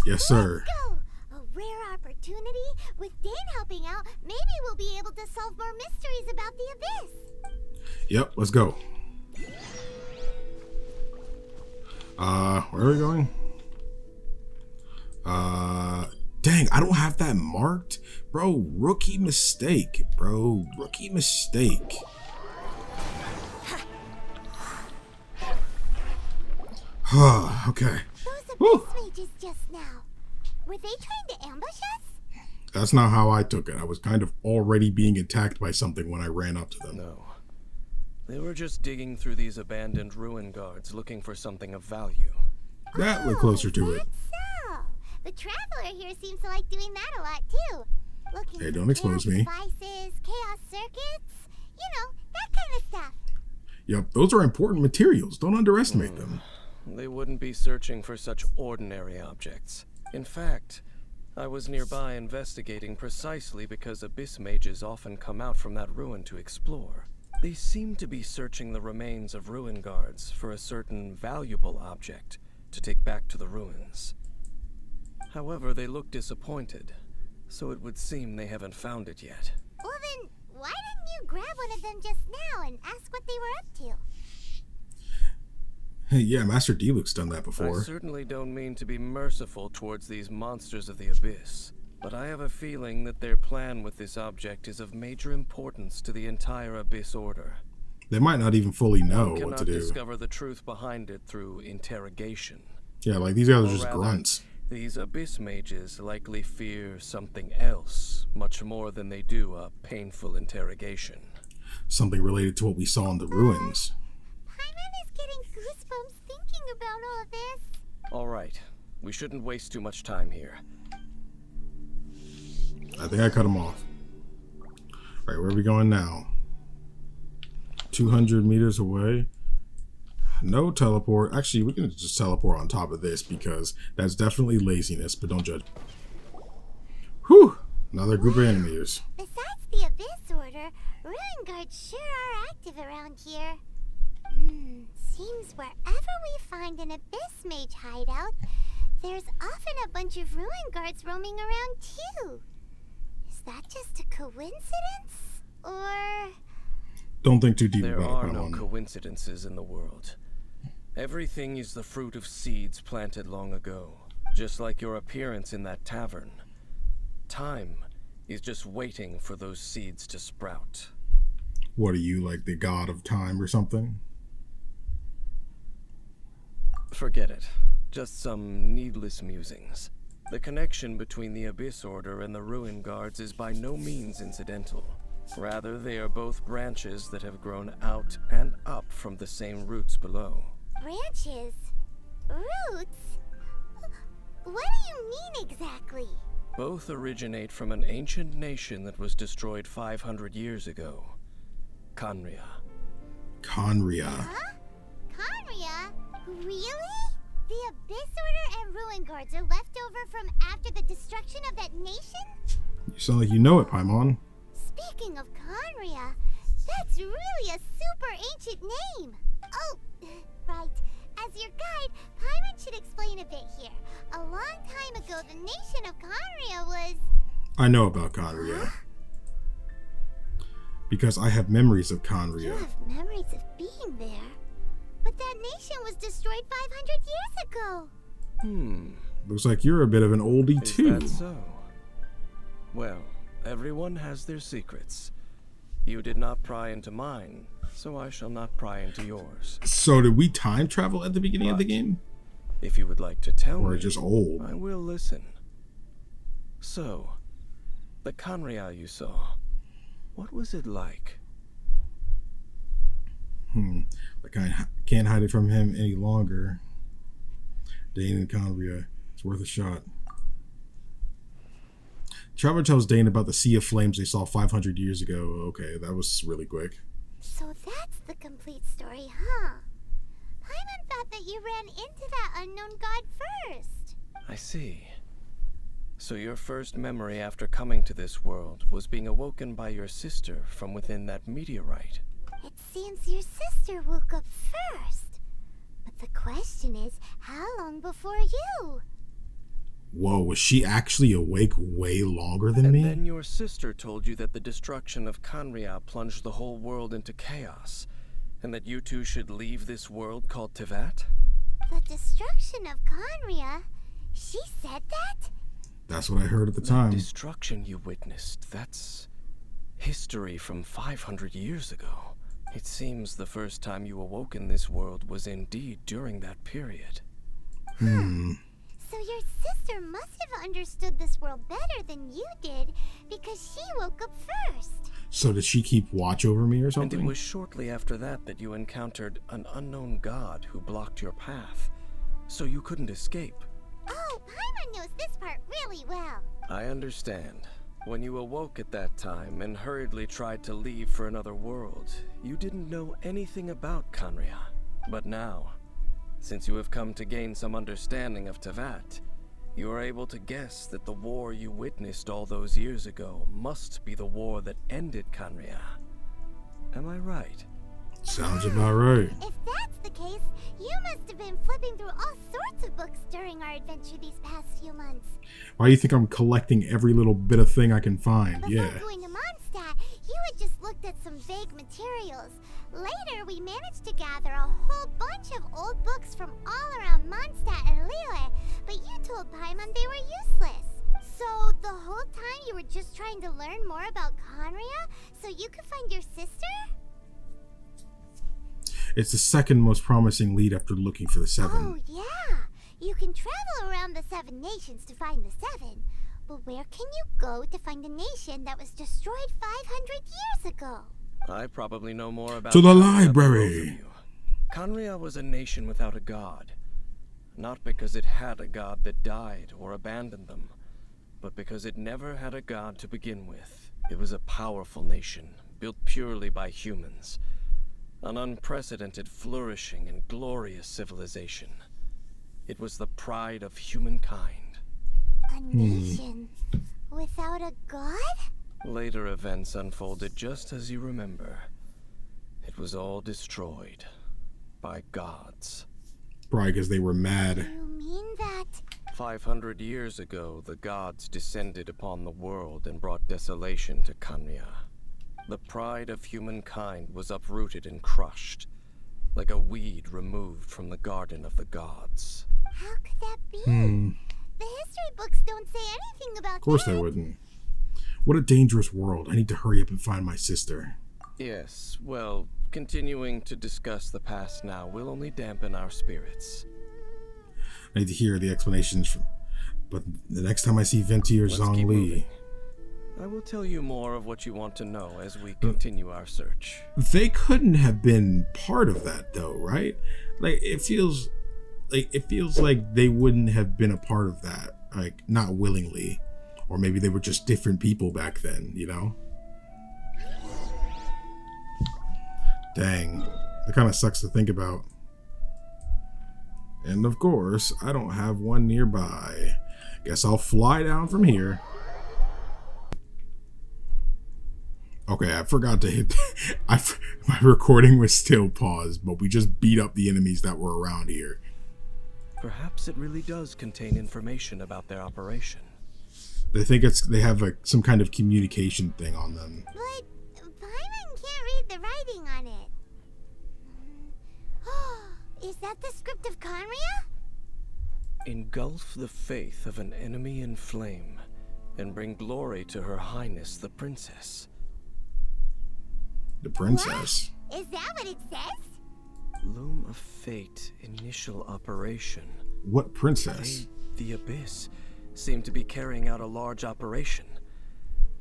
Yes, sir. Let's go! A rare opportunity? With Dane helping out, maybe we'll be able to solve more mysteries about the Abyss. Yep, let's go. Where are we going? Dang, I don't have that marked. Bro, rookie mistake, bro. Rookie mistake. Okay. Those Woo. Abyss mages just now. Were they trying to ambush us? That's not how I took it. I was kind of already being attacked by something when I ran up to them. No. They were just digging through these abandoned ruin guards looking for something of value. That looked closer to it. So, the Traveler here seems to like doing that a lot too. Looking Hey, for don't expose chaos me. devices, chaos circuits, you know, that kind of stuff. Yep, those are important materials. Don't underestimate them. They wouldn't be searching for such ordinary objects. In fact, I was nearby investigating precisely because Abyss mages often come out from that ruin to explore. They seem to be searching the remains of ruin guards for a certain valuable object to take back to the ruins. However, they look disappointed, so it would seem they haven't found it yet. Well then, why didn't you grab one of them just now and ask what they were up to? Yeah, Master Deluxe done that I before. certainly don't mean to be merciful towards these monsters of the Abyss, but I have a feeling that their plan with this object is of major importance to the entire Abyss Order. They might not even fully know One what to cannot do. discover the truth behind it through interrogation. Yeah, like these guys are Or just rather, grunts. These Abyss mages likely fear something else, much more than they do a painful interrogation. Something related to what we saw in the ruins. Paimon is getting goosebumps thinking about all this. Alright, we shouldn't waste too much time here. I think I cut him off. Right, where are we going now? 200 meters away. No teleport. Actually, we can just teleport on top of this because that's definitely laziness, but don't judge. Whew! Another group of enemies. Besides the Abyss Order, ruin guards sure are active around here. Seems wherever we find an Abyss mage hideout, there's often a bunch of ruin guards roaming around too. Is that just a coincidence? Or... Don't think too deep There about are it, no Paimon. coincidences in the world. Everything is the fruit of seeds planted long ago, just like your appearance in that tavern. Time is just waiting for those seeds to sprout. What are you, like the god of time or something? Forget it. Just some needless musings. The connection between the Abyss Order and the Ruin Guards is by no means incidental. Rather, they are both branches that have grown out and up from the same roots below. branches? Roots? What do you mean exactly? Both originate from an ancient nation that was destroyed 500 years ago. Khaenri'ah. Khaenri'ah. Huh? Khaenri'ah? Really? The Abyss Order and Ruin Guards are left over from after the destruction of that nation? You sound like you know it, Paimon. Speaking of Khaenri'ah, that's really a super ancient name. Oh, right. As your guide, Paimon should explain a bit here. A long time ago, the nation of Khaenri'ah was... I know about Khaenri'ah. Because I have memories of You Khaenri'ah. have memories of being there. But that nation was destroyed 500 years ago. Looks like you're a bit of an oldie Is too. that so? Well, everyone has their secrets. You did not pry into mine, so I shall not pry into yours. So did we time travel at the beginning of the game? If you would like to tell Or me, just old? I will listen. So, the Khaenri'ah you saw, what was it like? Like I can't hide it from him any longer. Dane and Khaenri'ah. It's worth a shot. Traveler tells Dane about the sea of flames they saw 500 years ago. Okay, that was really quick. So that's the complete story, huh? ran into that unknown god first. I see. So your first memory after coming to this world was being awoken by your sister from within that meteorite. It seems your sister woke up first. But the question is, how long before you? Whoa, was she actually awake way longer than me? And then your sister told you that the destruction of Khaenri'ah plunged the whole world into chaos, and that you two should leave this world called Teyvat? The destruction of Khaenri'ah? She said that? That's what I heard at the time. The destruction you witnessed, that's history from 500 years ago. It seems the first time you awoke in this world was indeed during that period. So your sister must have understood this world better than you did, because she woke up first. So did she keep watch over me or something? And it was shortly after that that you encountered an unknown god who blocked your path, so you couldn't escape. Oh, Paimon knows this part really well. I understand. When you awoke at that time and hurriedly tried to leave for another world, you didn't know anything about Khaenri'ah. But now, since you have come to gain some understanding of Teyvat, you are able to guess that the war you witnessed all those years ago must be the war that ended Khaenri'ah. Am I right? Sounds about right. If that's the case, you must have been flipping through all sorts of books during our adventure these past few months. Why do you think I'm collecting every little bit of thing I can find? Before Yeah. going to Mondstadt, you had just looked at some vague materials. Later, we managed to gather a whole bunch of old books from all around Mondstadt and Lair, but you told Paimon they were useless. So the whole time you were just trying to learn more about Khaenri'ah so you could find your sister? It's the second most promising lead after looking for the 7. Oh, yeah. You can travel around the 7 nations to find the 7. But where can you go to find a nation that was destroyed 500 years ago? I probably know more about To the Khaenri'ah than both library. of you. Khaenri'ah was a nation without a god. Not because it had a god that died or abandoned them, but because it never had a god to begin with. It was a powerful nation, built purely by humans. An unprecedented, flourishing, and glorious civilization. It was the pride of humankind. A nation without a god? Later events unfolded just as you remember. It was all destroyed by gods. Probably because they were mad. You mean that? 500 years ago, the gods descended upon the world and brought desolation to Khaenri'ah. The pride of humankind was uprooted and crushed, like a weed removed from the garden of the gods. How could that be? The history books don't say anything about that. Of course they wouldn't. What a dangerous world. I need to hurry up and find my sister. Yes, well, continuing to discuss the past now will only dampen our spirits. I need to hear the explanations from... But the next time I see Venti or Let's keep Zhongli... moving. I will tell you more of what you want to know as we continue our search. They couldn't have been part of that though, right? Like it feels like they wouldn't have been a part of that, like not willingly. Or maybe they were just different people back then, you know? Dang. That kind of sucks to think about. And of course, I don't have one nearby. Guess I'll fly down from here. Okay, I forgot to hit... my recording was still paused, but we just beat up the enemies that were around here. Perhaps it really does contain information about their operation. They think they have some kind of communication thing on them. But Paimon can't read the writing on it. Is that the script of Khaenri'ah? Engulf the faith of an enemy in flame, and bring glory to Her Highness the Princess. The princess. What? Is that what it says? Loom of Fate initial operation. What princess? The Abyss seem to be carrying out a large operation.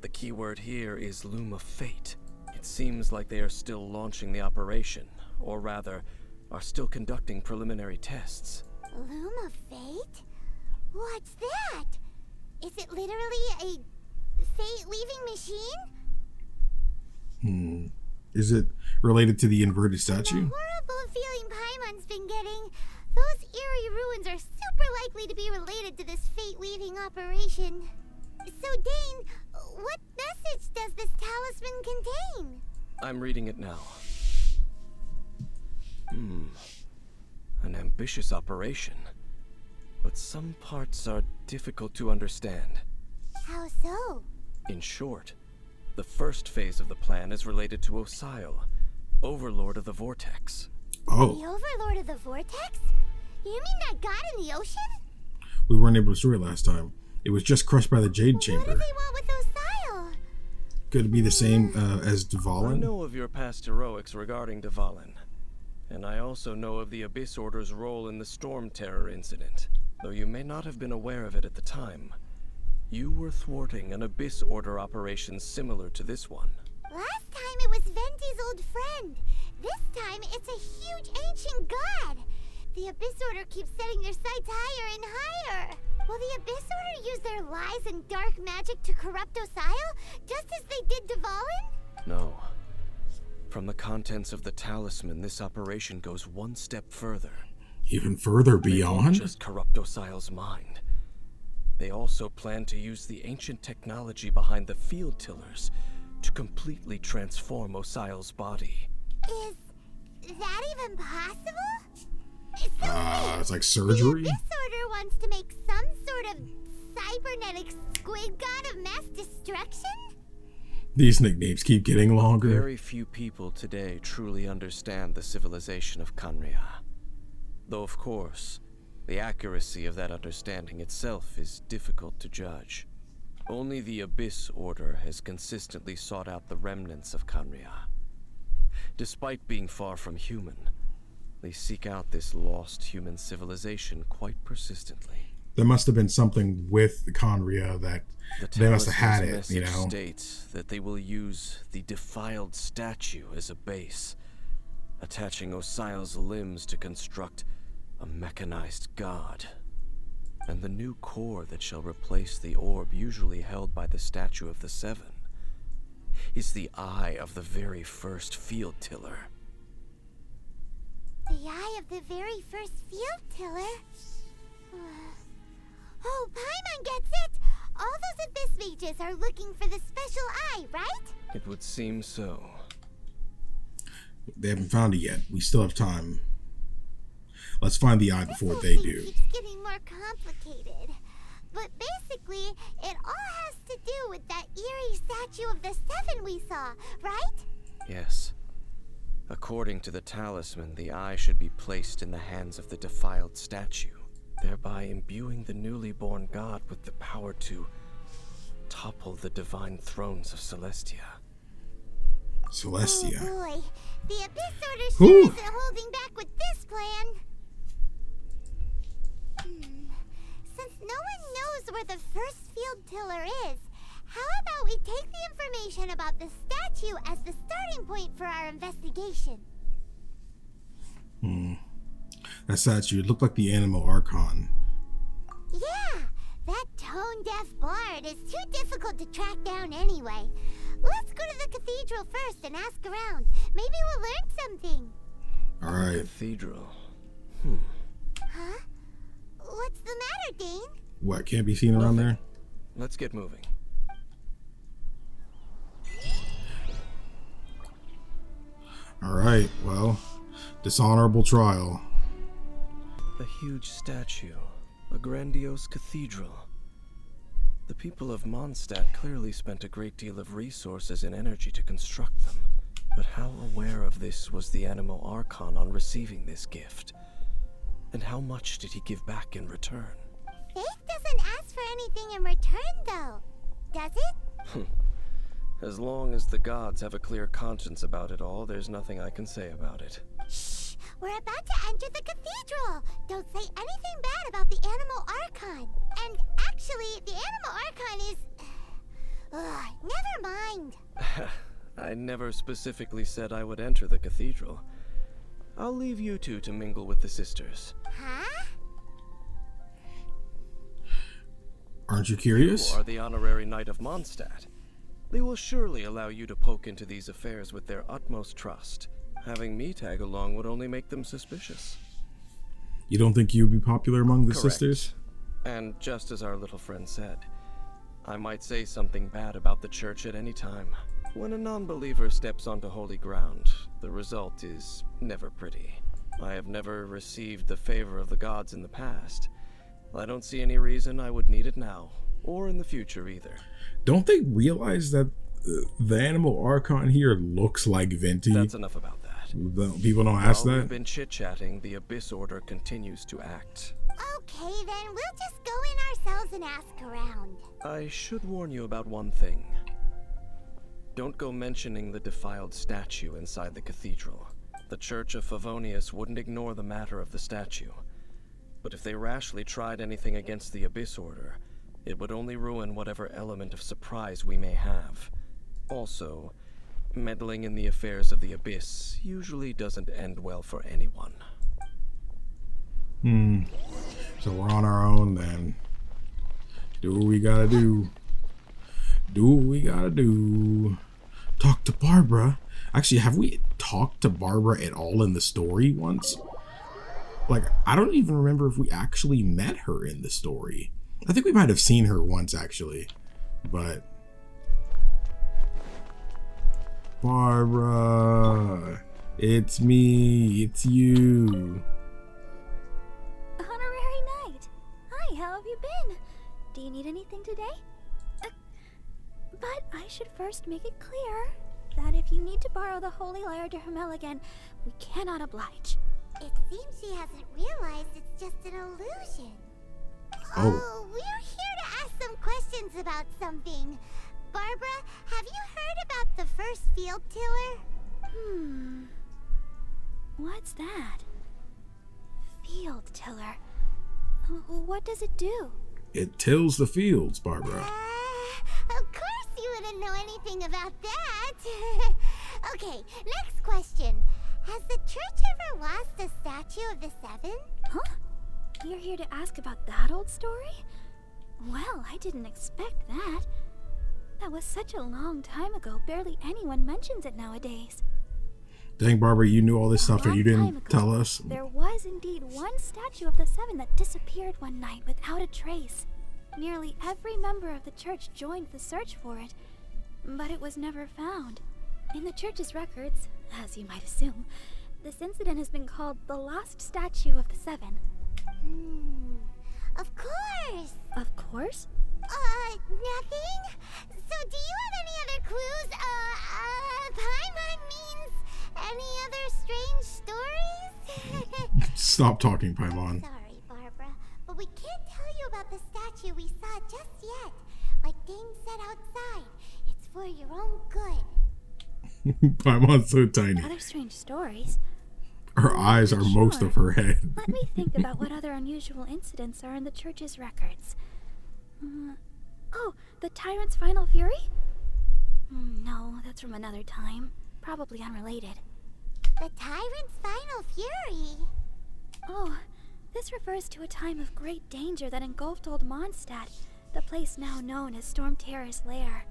The keyword here is Loom of Fate. It seems like they are still launching the operation, or rather, are still conducting preliminary tests. Loom of Fate? What's that? Is it literally a fate-weaving machine? Is it related to the inverted statue? The horrible feeling Paimon's been getting, Those eerie ruins are super likely to be related to this fate-weaving operation. So, Dane, what message does this talisman contain? I'm reading it now. An ambitious operation. But some parts are difficult to understand. How so? In short, the first phase of the plan is related to Osile, Overlord of the Vortex. Oh. The Overlord of the Vortex? You mean that god in the ocean? We weren't able to destroy it last time. It was just crushed by the Jade Chamber. What do they want with Osile? Could it be the same as I Dvalin? know of your past heroics regarding Dvalin, and I also know of the Abyss Order's role in the Stormterror incident. Though you may not have been aware of it at the time, you were thwarting an Abyss Order operation similar to this one. Last time it was Venti's old friend. This time it's a huge ancient god. The Abyss Order keeps setting their sights higher and higher. Will the Abyss Order use their lies and dark magic to corrupt Osile, just as they did Dvalin? No. From the contents of the talisman, this operation goes one step further. Even further They won't beyond? just corrupt Osile's mind. They also plan to use the ancient technology behind the field tillers to completely transform Osile's body. Is that even possible? So It's like the surgery? Abyss Order wants to make some sort of cybernetic squid god of mass destruction? These nicknames keep getting longer. Very few people today truly understand the civilization of Khaenri'ah. Though, of course, the accuracy of that understanding itself is difficult to judge. Only the Abyss Order has consistently sought out the remnants of Khaenri'ah. Despite being far from human, they seek out this lost human civilization quite persistently. There must have been something with Khaenri'ah that they must have had it, you The know? states that they will use the defiled statue as a base, attaching Osile's limbs to construct a mechanized god. And the new core that shall replace the orb usually held by the Statue of the Seven is the eye of the very first field tiller. The eye of the very first field tiller? Oh, Paimon gets it! All those Abyss mages are looking for the special eye, right? It would seem so. They haven't found it yet. We still have time. Let's find the eye before This they whole do. thing keeps getting more complicated. But basically, it all has to do with that eerie statue of the Seven we saw, right? Yes. According to the talisman, the eye should be placed in the hands of the defiled statue, thereby imbuing the newly born god with the power to topple the divine thrones of Celestia. Celestia. Oh boy, the Abyss Order sure Whew. isn't holding back with this plan. Since no one knows where the first field tiller is, how about we take the information about the statue as the starting point for our investigation? That statue, it looked like the Animal Archon. Yeah, that tone-deaf bard is too difficult to track down anyway. Let's go to the cathedral first and ask around. Maybe we'll learn something. Alright. Cathedral. Huh? What's the matter, Dane? What, can't be seen around there? Let's get moving. Alright, well, dishonorable trial. A huge statue, a grandiose cathedral. The people of Mondstadt clearly spent a great deal of resources and energy to construct them. But how aware of this was the Animal Archon on receiving this gift? And how much did he give back in return? Faith doesn't ask for anything in return, though. Does it? As long as the gods have a clear conscience about it all, there's nothing I can say about it. Shh! We're about to enter the cathedral! Don't say anything bad about the Animal Archon. And actually, the Animal Archon is... never mind. I never specifically said I would enter the cathedral. I'll leave you two to mingle with the sisters. Huh? Aren't you curious? You are the honorary knight of Mondstadt. They will surely allow you to poke into these affairs with their utmost trust. Having me tag along would only make them suspicious. You don't think you'd be popular among the Correct. sisters? And just as our little friend said, I might say something bad about the church at any time. When a non-believer steps onto holy ground, the result is never pretty. I have never received the favor of the gods in the past. I don't see any reason I would need it now, or in the future either. Don't they realize that the animal archon here looks like Venti? That's enough about that. People don't ask While that? we've been chit-chatting, the Abyss Order continues to act. Okay, then we'll just go in ourselves and ask around. I should warn you about one thing. Don't go mentioning the defiled statue inside the cathedral. The Church of Favonius wouldn't ignore the matter of the statue. But if they rashly tried anything against the Abyss Order, it would only ruin whatever element of surprise we may have. Also, meddling in the affairs of the Abyss usually doesn't end well for anyone. So we're on our own then. Do what we gotta do. Do what we gotta do. Talk to Barbara. Actually, have we talked to Barbara at all in the story once? Like, I don't even remember if we actually met her in the story. I think we might have seen her once, actually. But... Barbara, it's me, it's you. Honorary Knight. Hi, how have you been? Do you need anything today? But I should first make it clear that if you need to borrow the Holy Lair to Hermel again, we cannot oblige. It seems she hasn't realized it's just an illusion. Oh. We're here to ask some questions about something. Barbara, have you heard about the first field tiller? What's that? Field tiller. What does it do? It tills the fields, Barbara. Of course you wouldn't know anything about that. Okay, next question. Has the church ever lost a statue of the Seven? Huh? You're here to ask about that old story? Well, I didn't expect that. That was such a long time ago, barely anyone mentions it nowadays. Dang, Barbara, you knew all this stuff and you didn't tell us. There was indeed one statue of the Seven that disappeared one night without a trace. Nearly every member of the church joined the search for it, but it was never found. In the church's records, as you might assume, this incident has been called the Lost Statue of the Seven. Of course. Of course? Nothing? So do you have any other clues? Paimon means any other strange stories? Stop talking, Paimon. Sorry, Barbara, but we can't tell you about the statue we saw just yet. Like Dane said outside, it's for your own good. Paimon's so tiny. Other strange stories? Her eyes are most of her head. Let me think about what other unusual incidents are in the church's records. Oh, the Tyrant's Final Fury? No, that's from another time. Probably unrelated. The Tyrant's Final Fury? Oh, this refers to a time of great danger that engulfed Old Mondstadt, the place now known as Stormterror's lair.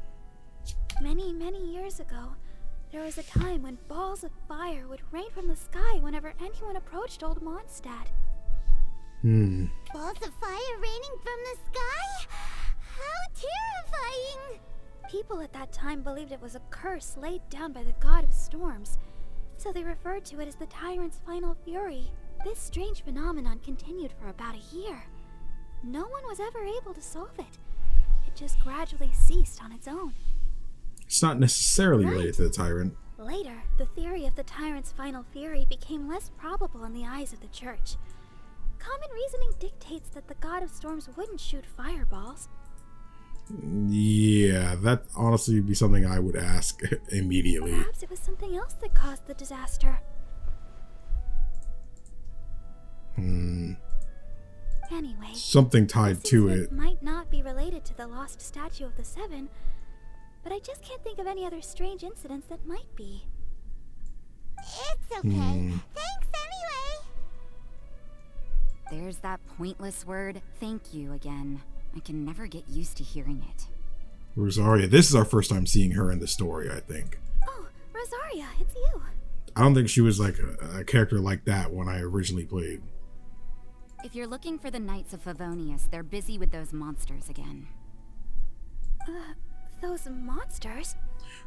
Many, many years ago, there was a time when balls of fire would rain from the sky whenever anyone approached Old Mondstadt. Balls of fire raining from the sky? How terrifying! People at that time believed it was a curse laid down by the god of storms, so they referred to it as the Tyrant's Final Fury. This strange phenomenon continued for about a year. No one was ever able to solve it. It just gradually ceased on its own. It's not necessarily related to the Tyrant. Later, the theory of the Tyrant's Final Fury became less probable in the eyes of the church. Common reasoning dictates that the god of storms wouldn't shoot fireballs. Yeah, that honestly would be something I would ask immediately. Perhaps it was something else that caused the disaster. Anyway, something tied to it. Might not be related to the lost statue of the Seven, but I just can't think of any other strange incidents that might be. It's okay. Thanks anyway. There's that pointless word, thank you, again. I can never get used to hearing it. Rosaria, this is our first time seeing her in the story, I think. Oh, Rosaria, it's you. I don't think she was like a character like that when I originally played. If you're looking for the Knights of Favonius, they're busy with those monsters again. Those monsters?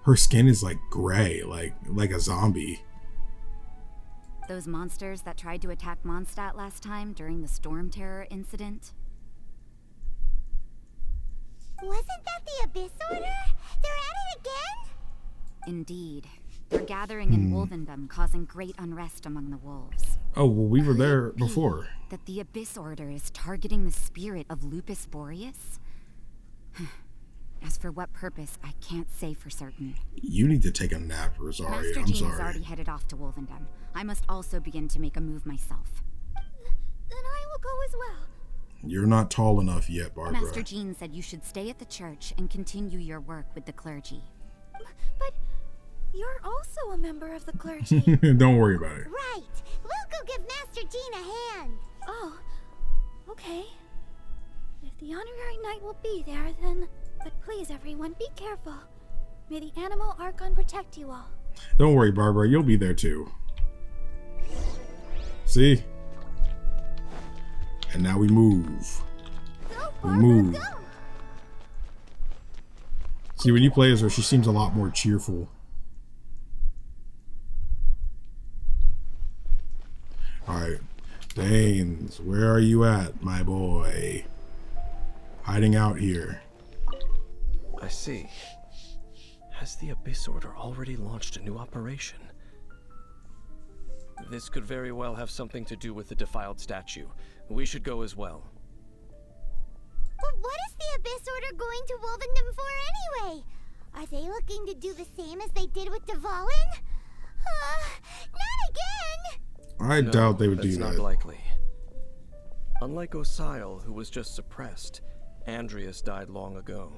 Her skin is like gray, like a zombie. Those monsters that tried to attack Mondstadt last time during the Stormterror incident? Wasn't that the Abyss Order? They're at it again? Indeed. They're gathering in Wolvendom, causing great unrest among the wolves. Oh, well, we were there before. That the Abyss Order is targeting the spirit of Lupus Boreas? As for what purpose, I can't say for certain. You need to take a nap, Rosaria. Master I'm Jean sorry. is already headed off to Wolvendom. I must also begin to make a move myself. Then I will go as well. You're not tall enough yet, Barbara. Master Jean said you should stay at the church and continue your work with the clergy. But you're also a member of the clergy. Don't worry about it. Right. We'll go give Master Jean a hand. Oh, okay. If the honorary knight will be there, then... But please, everyone, be careful. May the Animal Archon protect you all. Don't worry, Barbara. You'll be there too. See? And now we move. We move. See, when you play as her, she seems a lot more cheerful. Alright. Danes, where are you at, my boy? Hiding out here. I see. Has the Abyss Order already launched a new operation? This could very well have something to do with the defiled statue. We should go as well. But what is the Abyss Order going to Wolvendom for anyway? Are they looking to do the same as they did with Dvalin? Not again! I doubt they would do that's that. Not likely. Unlike Osial, who was just suppressed, Andreas died long ago.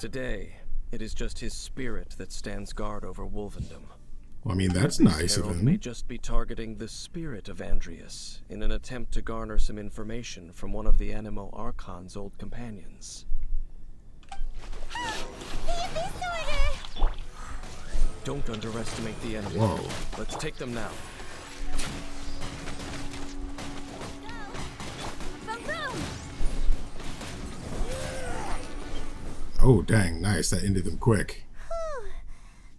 Today, it is just his spirit that stands guard over Wolvendom. Well, I mean, that's nice of Herald may him. just be targeting the spirit of Andreas in an attempt to garner some information from one of the Animo Archon's old companions. The Abyss Order! Don't underestimate the enemy. Whoa. Let's take them now. Oh, dang, nice. That ended them quick. Whew.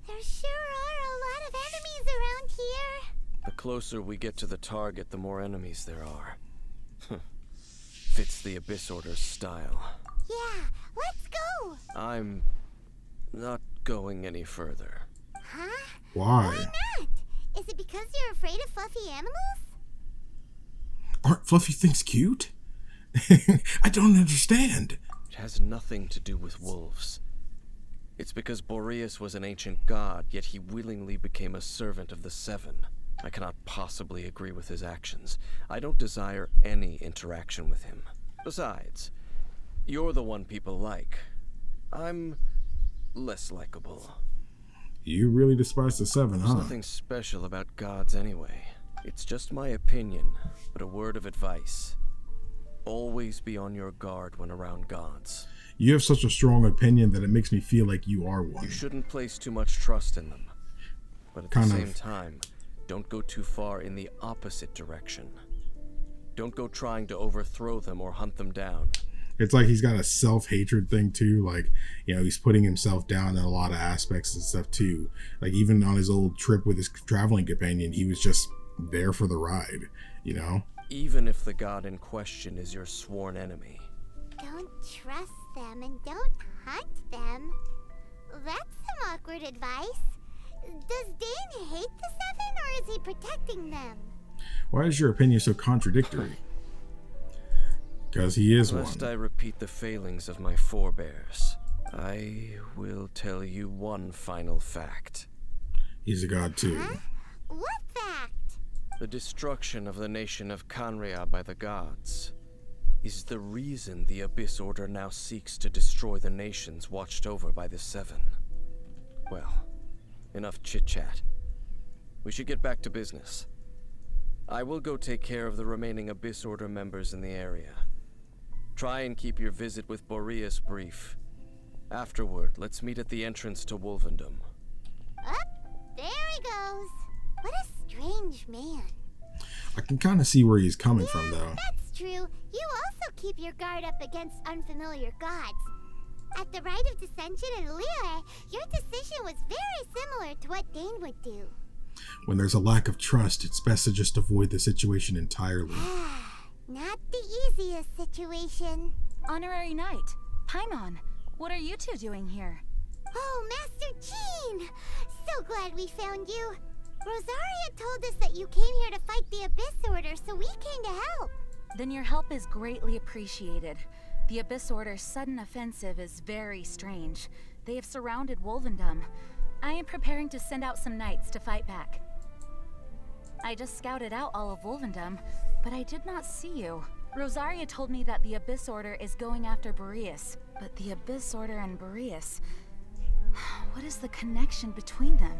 There sure are a lot of enemies around here. The closer we get to the target, the more enemies there are. Fits the Abyss Order's style. Yeah, let's go! I'm not going any further. Huh? Why? Why not? Is it because you're afraid of fluffy animals? Aren't fluffy things cute? I don't understand. It has nothing to do with wolves. It's because Boreas was an ancient god, yet he willingly became a servant of the Seven. I cannot possibly agree with his actions. I don't desire any interaction with him. Besides, you're the one people like. I'm less likable. You really despise the Seven, There's huh? nothing special about gods anyway. It's just my opinion, but a word of advice. Always be on your guard when around gods. You have such a strong opinion that it makes me feel like you are one. You shouldn't place too much trust in them. But at the Kind of. same time, don't go too far in the opposite direction. Don't go trying to overthrow them or hunt them down. It's like he's got a self-hatred thing too. Like, you know, he's putting himself down in a lot of aspects and stuff too. Like even on his old trip with his traveling companion, he was just there for the ride, you know? Even if the god in question is your sworn enemy. Don't trust them and don't hunt them. That's some awkward advice. Does Dane hate the Seven or is he protecting them? Why is your opinion so contradictory? Because he is Lest one. I repeat the failings of my forebears, I will tell you one final fact. He's a god too. Huh? What fact? The destruction of the nation of Khaenri'ah by the gods is the reason the Abyss Order now seeks to destroy the nations watched over by the Seven. Well, enough chit-chat. We should get back to business. I will go take care of the remaining Abyss Order members in the area. Try and keep your visit with Boreas brief. Afterward, let's meet at the entrance to Wolvendom. Up, there he goes. What a strange strange man. I can kind of see where he's coming from, though. That's true. You also keep your guard up against unfamiliar gods. At the Rite of Dissension in Lair, your decision was very similar to what Dane would do. When there's a lack of trust, it's best to just avoid the situation entirely. Not the easiest situation. Honorary Knight, Paimon, what are you two doing here? Oh, Master Jean! So glad we found you. Rosaria told us that you came here to fight the Abyss Order, so we came to help. Then your help is greatly appreciated. The Abyss Order's sudden offensive is very strange. They have surrounded Wolvendom. I am preparing to send out some knights to fight back. I just scouted out all of Wolvendom, but I did not see you. Rosaria told me that the Abyss Order is going after Boreas, but the Abyss Order and Boreas... what is the connection between them?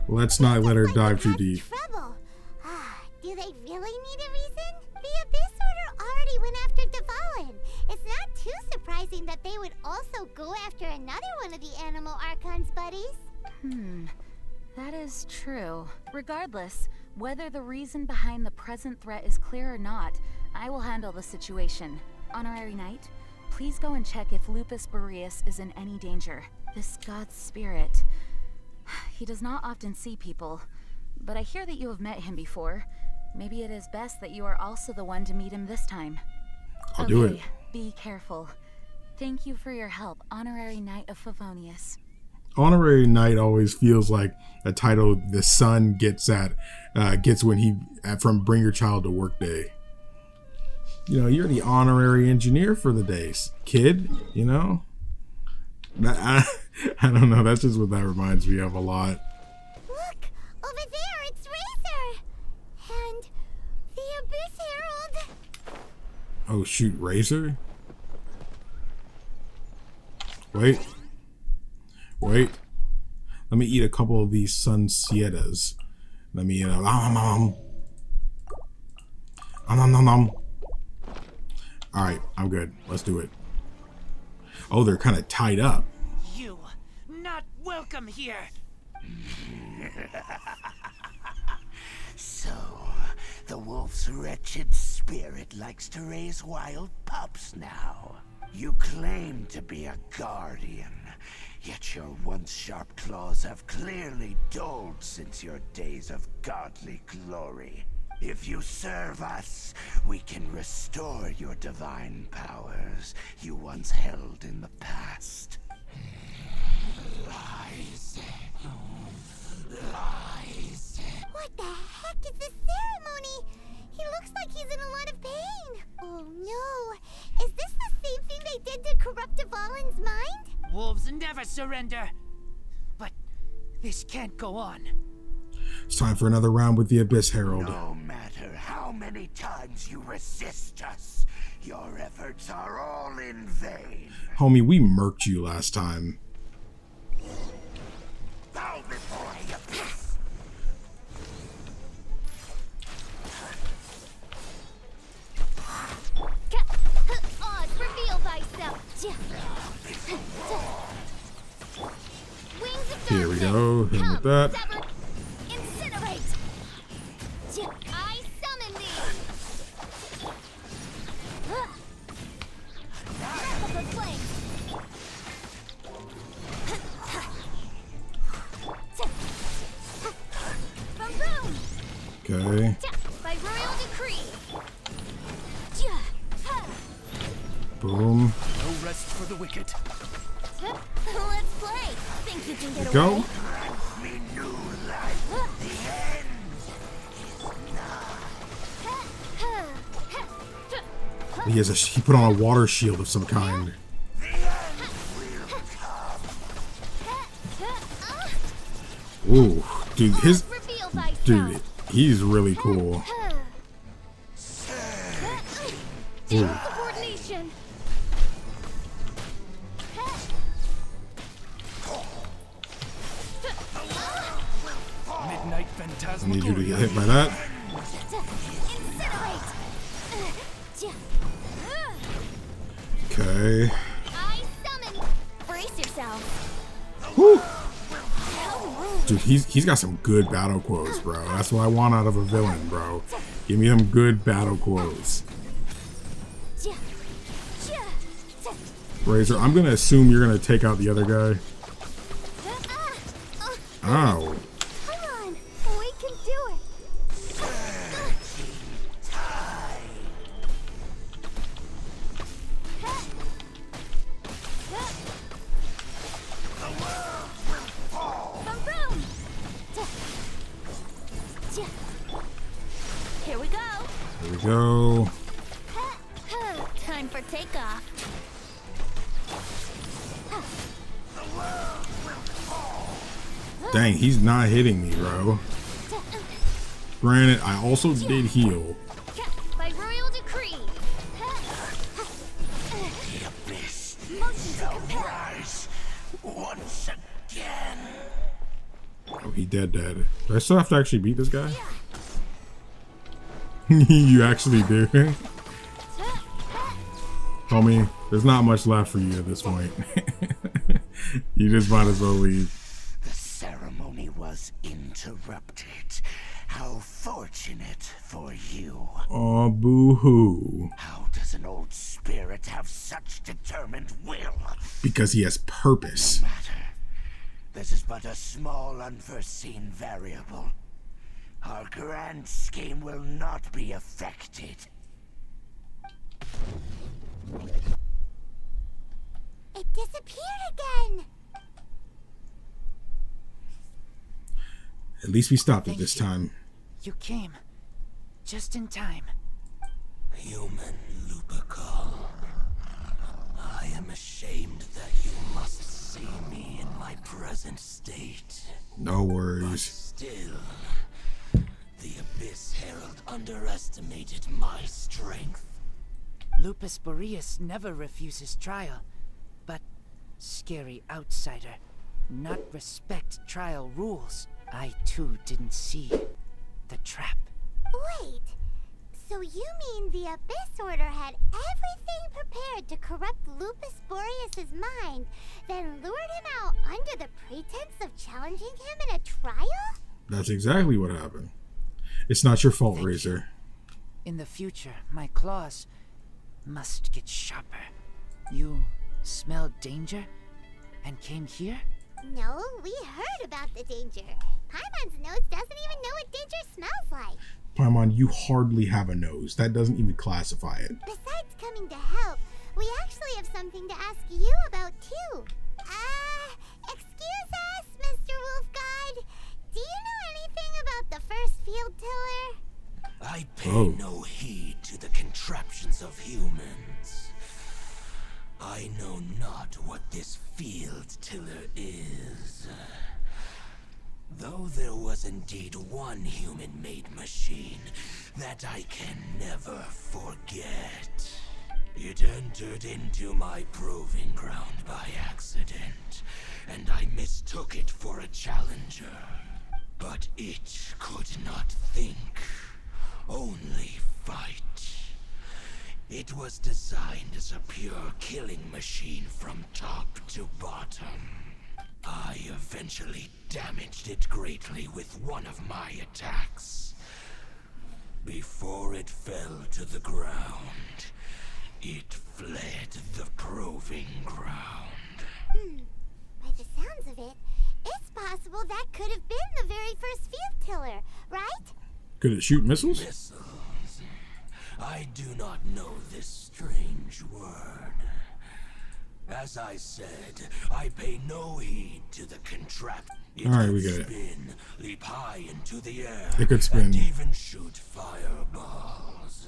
Let's not let her dive too deep. Trouble. Do they really need a reason? The Abyss Order already went after defiled. It's not too surprising that they would also go after another one of the Animal Archon's buddies. That is true. Regardless, whether the reason behind the present threat is clear or not, I will handle the situation. Honorary Knight, please go and check if Lupus Boreas is in any danger. This god's spirit. He does not often see people, but I hear that you have met him before. Maybe it is best that you are also the one to meet him this time. I'll do it. Be careful. Thank you for your help, Honorary Knight of Favonius. Honorary Knight always feels like a title the son gets when he from Bring Your Child to Work Day. You know, you're the honorary engineer for the days, kid. You know, I don't know. That's just what that reminds me of a lot. Look over there, it's Razor and the Abyss Herald. Oh shoot, Razor. Wait. Let me eat a couple of these Sun Sietas. Let me eat a Alright, I'm good. Let's do it. Oh, they're kind of tied up. You not welcome here. So, the wolf's wretched spirit likes to raise wild pups now. You claim to be a guardian, yet your once sharp claws have clearly dulled since your days of godly glory. If you serve us, we can restore your divine powers you once held in the past. Lies. What the heck is this ceremony? He looks like he's in a lot of pain. Oh no. Is this the same thing they did to corrupt Devalin's mind? Wolves never surrender. But this can't go on. It's time for another round with the Abyss Herald. No matter how many times you resist us, your efforts are all in vain. Homie, we murked you last time. Bow before the Abyss. Reveal thyself. Wings of Here we go. Hit with that. Incinerate. I summon thee. Wrap of the flame. Boom. Okay. By royal decree. Boom. No rest for the wicked. Let's play. Think you can get Go. away? Me new life. The end. He put on a water shield of some kind. Ooh, dude, he's really cool. Ooh. Coordination. Midnight I Phantasmagoria. need you to get hit by that. Okay. I summon. Brace yourself. Woo. How Dude, he's got some good battle quotes, bro. That's what I want out of a villain, bro. Give me them good battle quotes. Razor, I'm gonna assume you're gonna take out the other guy. Ow. Come on, we can do it. Here we go. Here we go. Time for takeoff. Dang, he's not hitting me, bro. Granted, I also did heal. By royal decree. The abyss shall rise once again. Oh, he dead. Do I still have to actually beat this guy? You actually do. Homie, there's not much left for you at this point. You just might as well leave. The ceremony was interrupted. How fortunate for you. Aw, boo-hoo. How does an old spirit have such determined will? Because he has purpose. No matter. This is but a small unforeseen variable. Our grand scheme will not be affected. It disappeared again. At least we stopped it this time. You came just in time. Human Lupercal, I am ashamed that you must see me in my present state. No But worries. still, the Abyss Herald underestimated my strength. Lupus Boreas never refuses trial, but scary outsider, not respect trial rules. I too didn't see the trap. Wait, so you mean the Abyss Order had everything prepared to corrupt Lupus Boreas' mind, then lured him out under the pretense of challenging him in a trial? That's exactly what happened. It's not your fault, Razor. In the future, my claws must get sharper. You smelled danger and came here? No, we heard about the danger. Paimon's nose doesn't even know what danger smells like. Paimon, you hardly have a nose. That doesn't even classify it. Besides coming to help, we actually have something to ask you about too. Excuse us, Mr. Wolf God. Do you know anything about the first field tiller? I pay no heed to the contraptions of humans. I know not what this field tiller is. Though there was indeed one human-made machine that I can never forget. It entered into my proving ground by accident, and I mistook it for a challenger. But it could not think, only fight. It was designed as a pure killing machine from top to bottom. I eventually damaged it greatly with one of my attacks. Before it fell to the ground, it fled the proving ground. By the sounds of it, it's possible that could have been the very first field tiller, right? Could it shoot missiles? Missiles. I do not know this strange word. As I said, I pay no heed to the contraption. Alright, we get it. Spin, leap high into the air, It could spin. and even shoot fireballs.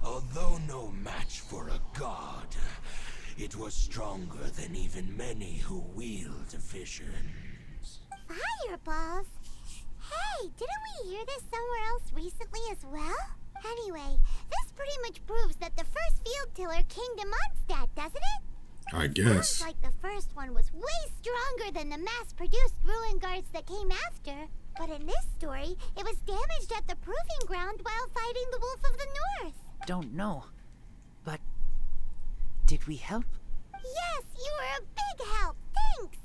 Although no match for a god, it was stronger than even many who wield visions. Fireballs? Hey, didn't we hear this somewhere else recently as well? Anyway, this pretty much proves that the first field tiller came to Mondstadt, doesn't it? I guess. Sounds like the first one was way stronger than the mass-produced ruin guards that came after. But in this story, it was damaged at the proving ground while fighting the Wolf of the North. Don't know. But did we help? Yes, you were a big help. Thanks.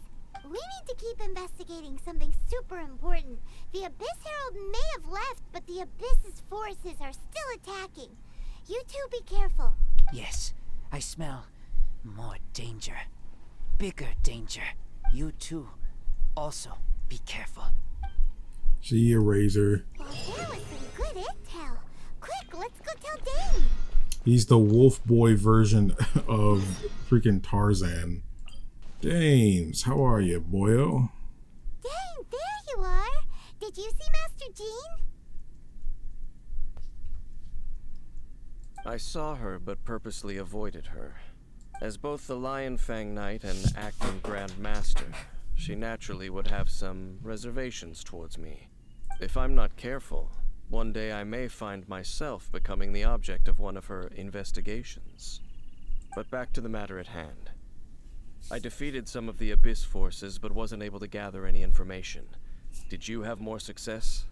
We need to keep investigating something super important. The Abyss Herald may have left, but the Abyss's forces are still attacking. You two be careful. Yes, I smell more danger. Bigger danger. You too. Also, be careful. See you, Razor. Well, there was some good intel. Quick, let's go tell Dane. He's the wolf boy version of freaking Tarzan. Danes, how are you, boyo? Dane, there you are. Did you see Master Jean? I saw her, but purposely avoided her. As both the Lion Fang Knight and acting Grand Master, she naturally would have some reservations towards me. If I'm not careful, one day I may find myself becoming the object of one of her investigations. But back to the matter at hand. I defeated some of the Abyss forces, but wasn't able to gather any information. Did you have more success?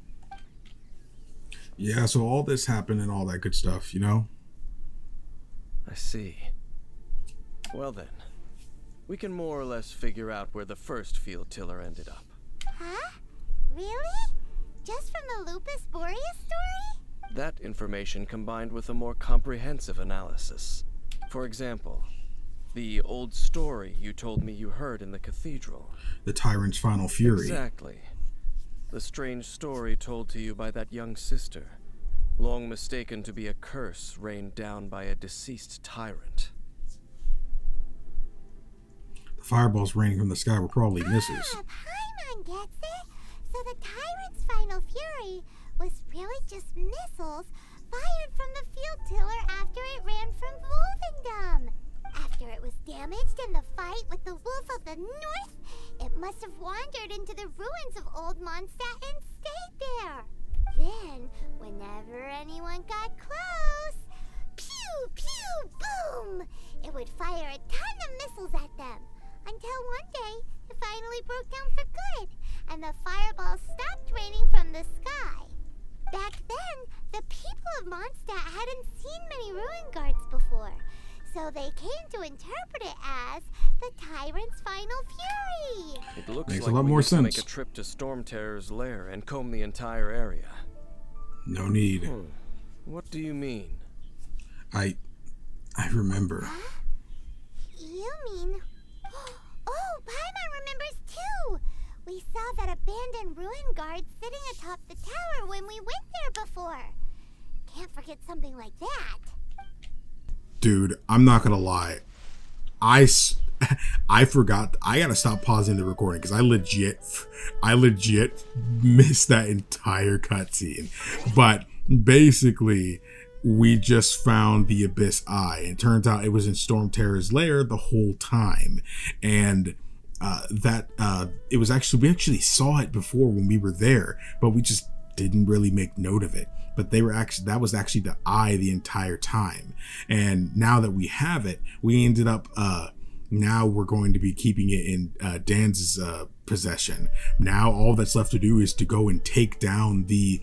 Yeah, so all this happened and all that good stuff, you know? I see. Well then, we can more or less figure out where the first field tiller ended up. Huh? Really? Just from the Lupus Boreas story? That information combined with a more comprehensive analysis. For example, the old story you told me you heard in the cathedral. The Tyrant's Final Fury. Exactly. The strange story told to you by that young sister, long mistaken to be a curse rained down by a deceased tyrant. The fireballs raining from the sky were probably misses. Paimon gets it. So the Tyrant's Final Fury was really just missiles fired from the field tiller after it ran from Wolvendom. After it was damaged in the fight with the Wolf of the North, it must have wandered into the ruins of Old Mondstadt and stayed there. Then, whenever anyone got close, pew, pew, boom! It would fire a ton of missiles at them. Until one day, it finally broke down for good, and the fireballs stopped raining from the sky. Back then, the people of Mondstadt hadn't seen many ruin guards before, so they came to interpret it as the Tyrant's Final Fury. It looks Makes like a lot we more need to sense. make a trip to Stormterror's lair and comb the entire area. No need. What do you mean? I remember. Huh? You mean... Oh, Paimon remembers too! We saw that abandoned ruin guard sitting atop the tower when we went there before. Can't forget something like that. Dude, I'm not gonna lie. I forgot. I gotta stop pausing the recording because I legit missed that entire cutscene. But basically, we just found the Abyss Eye. And it turns out it was in Stormterror's lair the whole time. And it was actually, we actually saw it before when we were there, but we just didn't really make note of it. But that was actually the eye the entire time. And now that we have it, we ended up now we're going to be keeping it in Dan's possession. Now all that's left to do is to go and take down the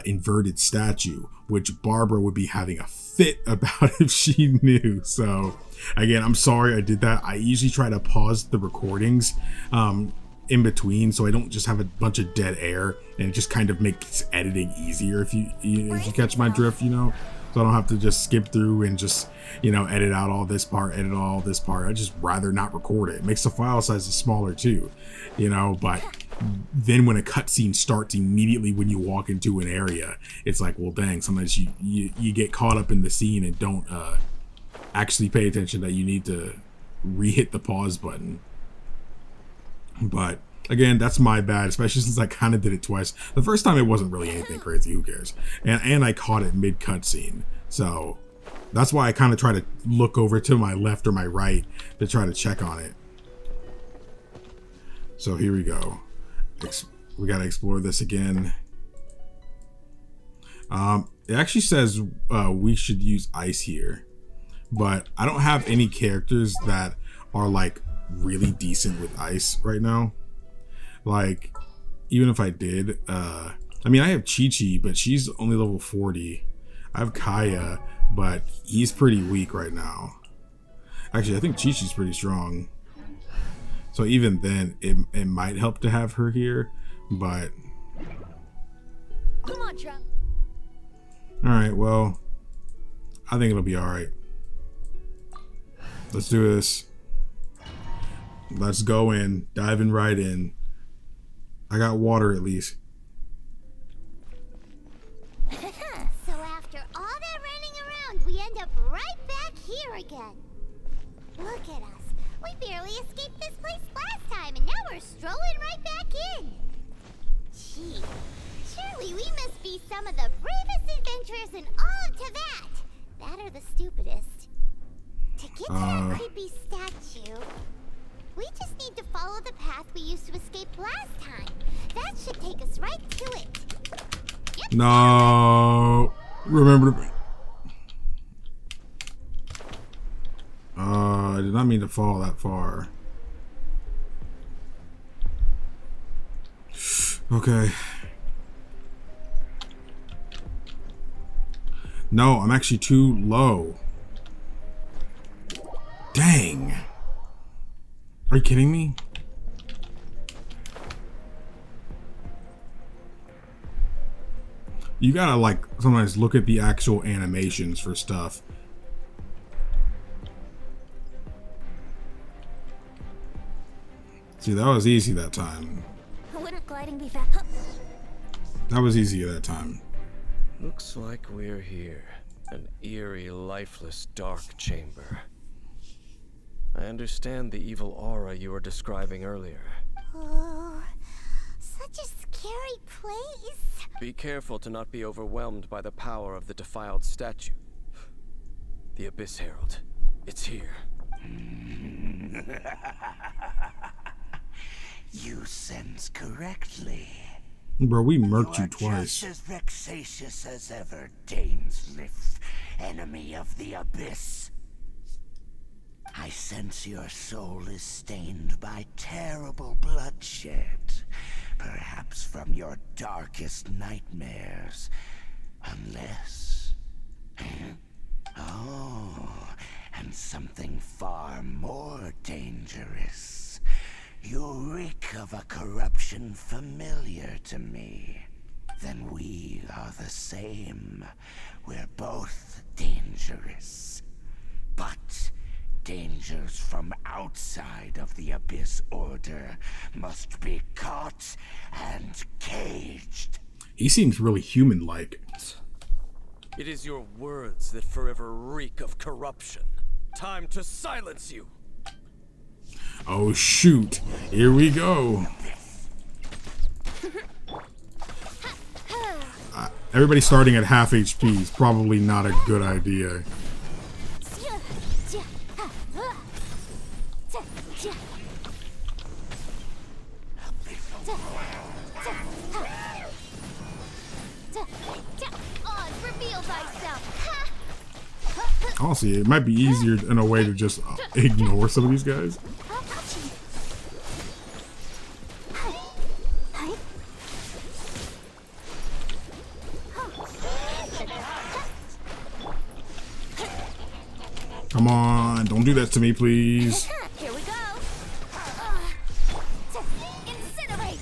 inverted statue, which Barbara would be having a fit about if she knew. So again, I'm sorry I did that. I usually try to pause the recordings in between so I don't just have a bunch of dead air, and it just kind of makes editing easier if you catch my drift, you know. So I don't have to just skip through and just, you know, edit out all this part, edit all this part. I just rather not record it. It makes the file sizes smaller too, you know. But then when a cutscene starts immediately when you walk into an area, it's like, well, dang, sometimes you get caught up in the scene and don't actually pay attention that you need to re-hit the pause button. But again, that's my bad, especially since I kind of did it twice. The first time it wasn't really anything crazy, who cares? And I caught it mid cutscene, so that's why I kind of try to look over to my left or my right to try to check on it. So here we go. We gotta explore this again. It actually says we should use ice here, but I don't have any characters that are like really decent with ice right now. Like, even if I did, I mean, I have Chi-Chi, but she's only level 40. I have Khaenri'ah, but he's pretty weak right now. Actually, I think Chi-Chi's pretty strong. So even then, it might help to have her here, but... Come on, Trump. Alright, well, I think it'll be alright. Let's do this. Let's go in, diving right in. I got water at least. So after all that running around, we end up right back here again. Look at us. We barely escaped this place last time, and now we're strolling right back in. Gee, surely we must be some of the bravest adventurers in all of Teyvat. That or the stupidest. To get to that creepy statue, we just need to follow the path we used to escape last time. That should take us right to it. Yep. No. Remember to... I did not mean to fall that far. Okay. No, I'm actually too low. Dang. Are you kidding me? You gotta like sometimes look at the actual animations for stuff. See, that was easy that time. Wouldn't gliding be fast? That was easy that time. Looks like we're here. An eerie, lifeless, dark chamber. I understand the evil aura you were describing earlier. Oh, such a scary place. Be careful to not be overwhelmed by the power of the defiled statue. The Abyss Herald. It's here. You sense correctly. Bro, we murked you are twice. just as vexatious as ever, Dainsleif, enemy of the Abyss. I sense your soul is stained by terrible bloodshed, perhaps from your darkest nightmares, unless... Oh, and something far more dangerous. You reek of a corruption familiar to me. Then we are the same. We're both dangerous. But dangers from outside of the Abyss Order must be caught and caged. He seems really human-like. It is your words that forever reek of corruption. Time to silence you! Oh shoot, here we go. Everybody starting at half HP is probably not a good idea. Honestly, it might be easier in a way to just ignore some of these guys. Come on, don't do that to me, please. Here we go. Incinerate.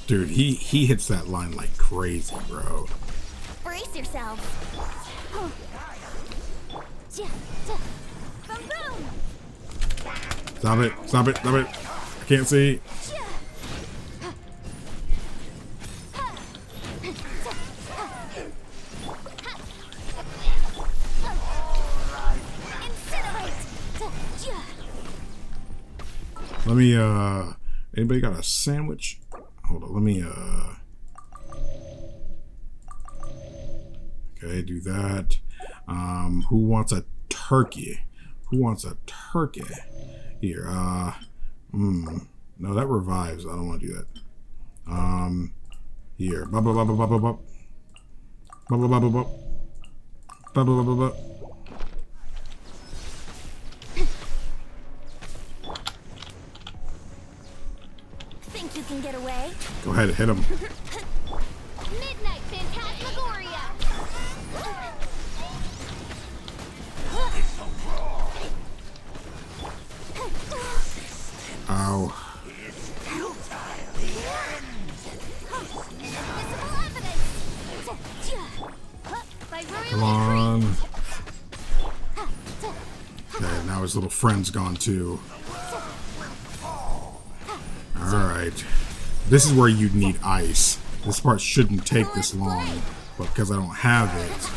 Dude, he hits that line like crazy, bro. Brace yourselves. Stop it, stop it, stop it. I can't see. Let me, anybody got a sandwich? Hold on, let me, okay, do that. Who wants a turkey? Who wants a turkey? Here, no, that revives. I don't want to do that. Here, blah, blah, blah, blah, blah, blah, blah. Blah, blah, blah, blah, blah. Blah, blah, blah, blah, blah. Think you can get away? Go ahead, hit him. Midnight Phantasmagoria. Ow. Come on. Okay, now his little friend's gone too. Alright. This is where you'd need ice. This part shouldn't take this long, but because I don't have it.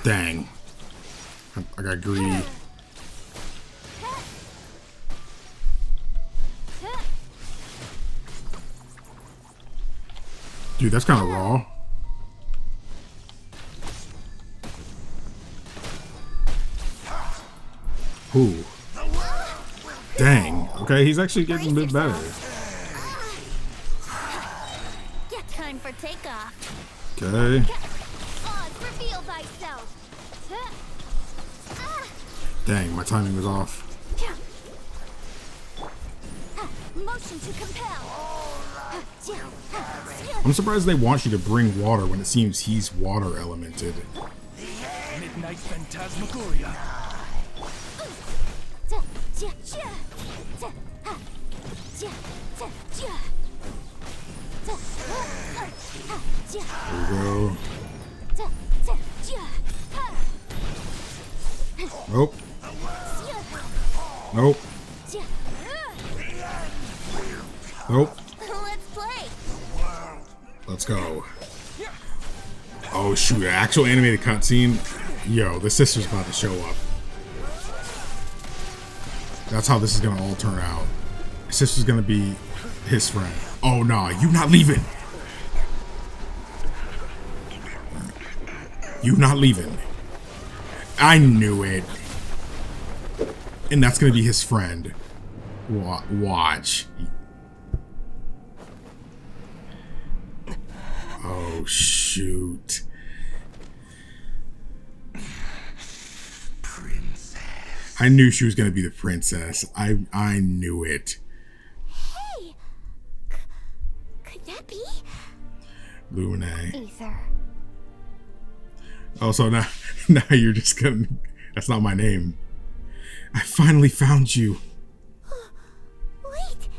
Dang. I got greedy. Dude, that's kind of raw. Ooh. Dang. Okay, he's actually getting a bit better. Get time for takeoff. Okay. Oz, reveal thyself. Dang, my timing was off. Motion to compel. I'm surprised they want you to bring water when it seems he's water elemented. Midnight Phantasmagoria. There we go. Nope. Nope. Nope. Let's play. Let's go. Oh shoot, an actual animated cutscene? Yo, the sister's about to show up. That's how this is gonna all turn out. His sister's gonna be his friend. Oh nah, you not leaving. You not leaving. I knew it. And that's gonna be his friend. Watch. Oh shoot. Princess. I knew she was gonna be the princess. I knew it. Hey, could that be? Lumine. Aether. Oh, so now you're just gonna. That's not my name. I finally found you. Wait,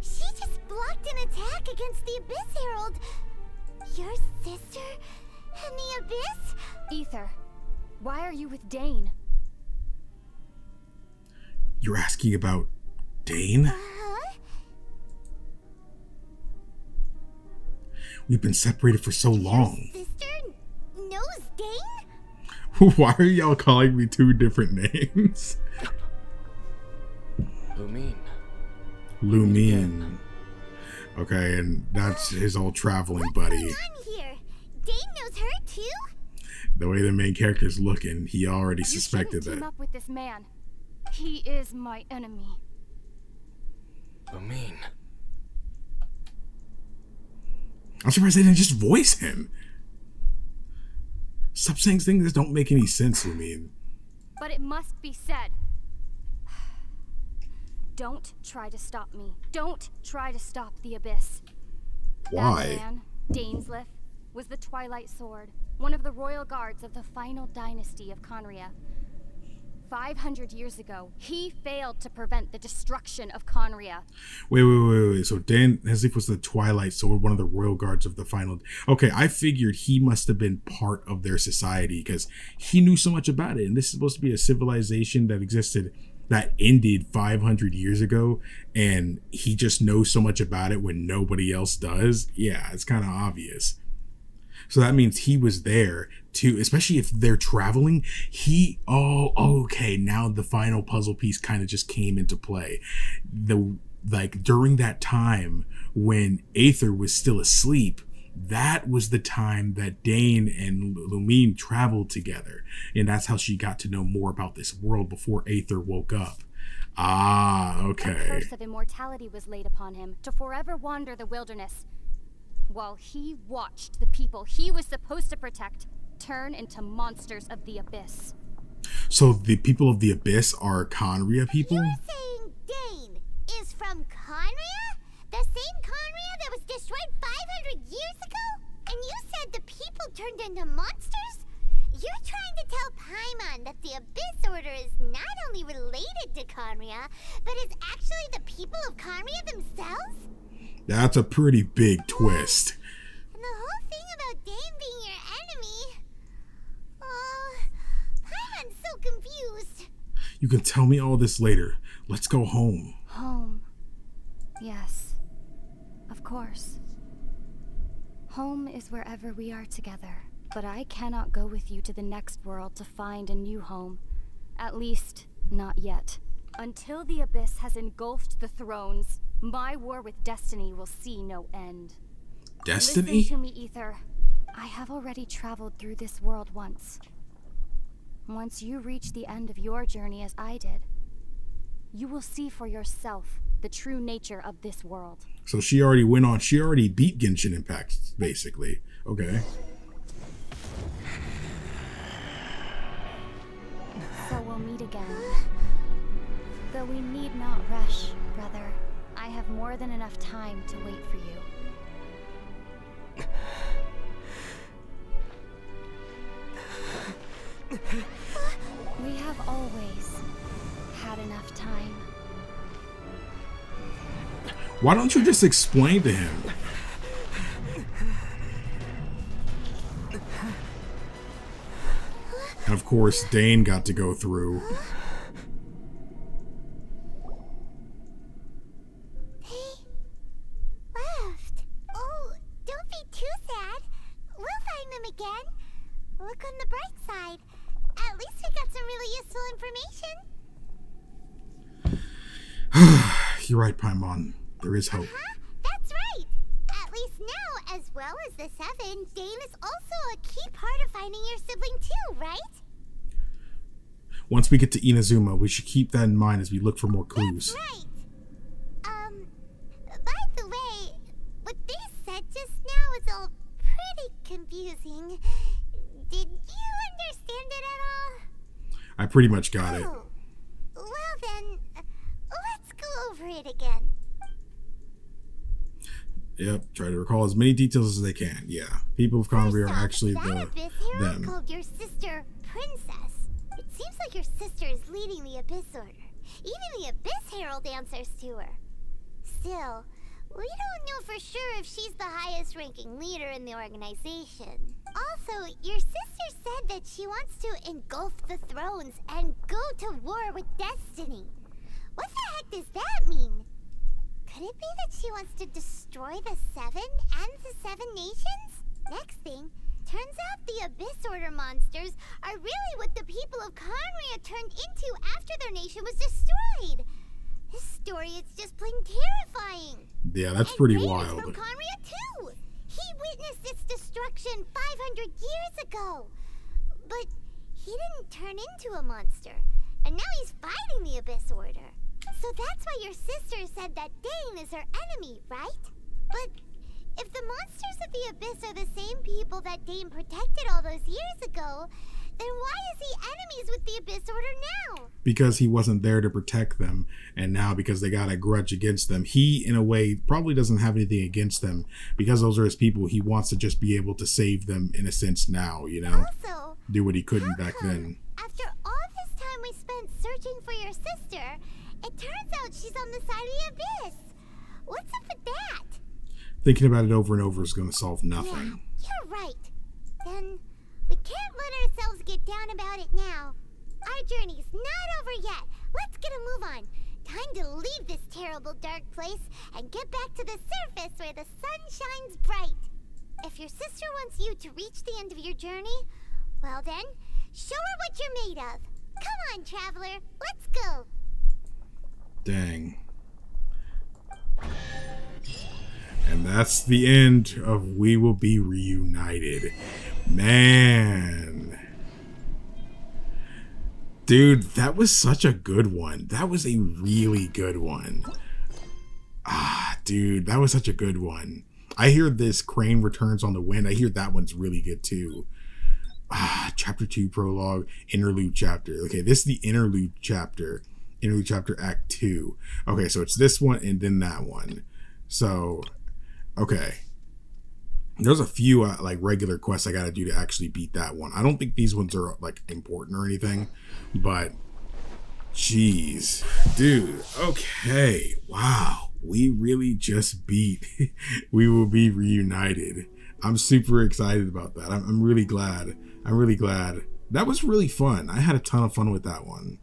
she just blocked an attack against the Abyss Herald. Your sister and the Abyss? Aether, why are you with Dane? You're asking about Dane? Huh? We've been separated for so long. Your sister knows Dane? Why are y'all calling me two different names? Lumine. Lumine. Okay, and that's his old traveling buddy. What's going on here? Dane knows her too? The way the main character's looking, he already You suspected shouldn't team that. up with this man. He is my enemy. Lumine. I'm surprised they didn't just voice him. Stop saying things that don't make any sense, Lumine. But it must be said. Don't try to stop me. Don't try to stop the Abyss. Why? That man, Dainsleif, was the Twilight Sword, one of the royal guards of the final dynasty of Khaenri'ah. 500 years ago, he failed to prevent the destruction of Khaenri'ah. Wait. So Dainsleif was the Twilight Sword, one of the royal guards of the final. Okay, I figured he must have been part of their society because he knew so much about it. And this is supposed to be a civilization that existed, that ended 500 years ago, and he just knows so much about it when nobody else does. Yeah, it's kind of obvious. So that means he was there too, especially if they're traveling. Okay, now the final puzzle piece kind of just came into play. During that time when Aether was still asleep, that was the time that Dane and Lumine traveled together, and that's how she got to know more about this world before Aether woke up. Ah, okay. A curse of immortality was laid upon him to forever wander the wilderness, while he watched the people he was supposed to protect turn into monsters of the Abyss. So the people of the Abyss are Khaenri'ah people? You're saying Dane is from Khaenri'ah? The same Khaenri'ah that was destroyed 500 years ago? And you said the kind of monsters? You're trying to tell Paimon that the Abyss Order is not only related to Khaenri'ah, but is actually the people of Khaenri'ah themselves? That's a pretty big twist. And the whole thing about Dane being your enemy... Oh, Paimon's so confused. You can tell me all this later. Let's go home. Home. Yes. Of course. Home is wherever we are together. But I cannot go with you to the next world to find a new home. At least, not yet. Until the Abyss has engulfed the thrones, my war with Destiny will see no end. Destiny? Listen to me, Aether. I have already traveled through this world once. Once you reach the end of your journey as I did, you will see for yourself the true nature of this world. So she already went on. She already beat Genshin Impact, basically. Okay. So we'll meet again. Though we need not rush, brother. I have more than enough time to wait for you. We have always had enough time. Why don't you just explain to him? And of course, Dane got to go through. They left. Oh, don't be too sad. We'll find them again. Look on the bright side. At least we got some really useful information. You're right, Paimon. There is hope. That's right. At least now, as well as the Seven, Dane is also a key part of finding your sibling too, right? Once we get to Inazuma, we should keep that in mind as we look for more clues. That's right. By the way, what they said just now is all pretty confusing. Did you understand it at all? I pretty much got it. Oh. Well then, let's go over it again. Yep, try to recall as many details as they can. Yeah, people of Khaenri'ah are actually that the Abyss hero them. called your sister Princess. It seems like your sister is leading the Abyss Order. Even the Abyss Herald answers to her. Still, we don't know for sure if she's the highest ranking leader in the organization. Also, your sister said that she wants to engulf the thrones and go to war with Destiny. What the heck does that mean? Could it be that she wants to destroy the Seven and the Seven Nations? Next thing, turns out the Abyss Order monsters are really what the people of Khaenri'ah turned into after their nation was destroyed. This story is just plain terrifying. Yeah, that's pretty Dane wild. is from Khaenri'ah too. He witnessed its destruction 500 years ago. But he didn't turn into a monster. And now he's fighting the Abyss Order. So that's why your sister said that Dane is her enemy, right? But if the monsters of the Abyss are the same people that Dane protected all those years ago, then why is he enemies with the Abyss Order now? Because he wasn't there to protect them, and now because they got a grudge against them, he, in a way, probably doesn't have anything against them. Because those are his people, he wants to just be able to save them, in a sense, now, you know? Also, do what he couldn't back then. After all this time we spent searching for your sister, it turns out she's on the side of the Abyss. What's up with that? Thinking about it over and over is going to solve nothing. Yeah, you're right. Then we can't let ourselves get down about it now. Our journey's not over yet. Let's get a move on. Time to leave this terrible dark place and get back to the surface where the sun shines bright. If your sister wants you to reach the end of your journey, well then, show her what you're made of. Come on, traveler. Let's go. Dang. And that's the end of We Will Be Reunited. Man. Dude, that was such a good one. That was a really good one. Dude, that was such a good one. I hear this Crane Returns on the Wind. I hear that one's really good too. Chapter 2 prologue, interlude chapter. Okay, this is the interlude chapter. Interlude chapter act 2. Okay, so it's this one and then that one. So, okay. There's a few like regular quests I gotta do to actually beat that one. I don't think these ones are like important or anything, but jeez, dude. Okay, wow, we really just beat We Will Be Reunited. I'm super excited about that. I'm really glad. I'm really glad. That was really fun. I had a ton of fun with that one.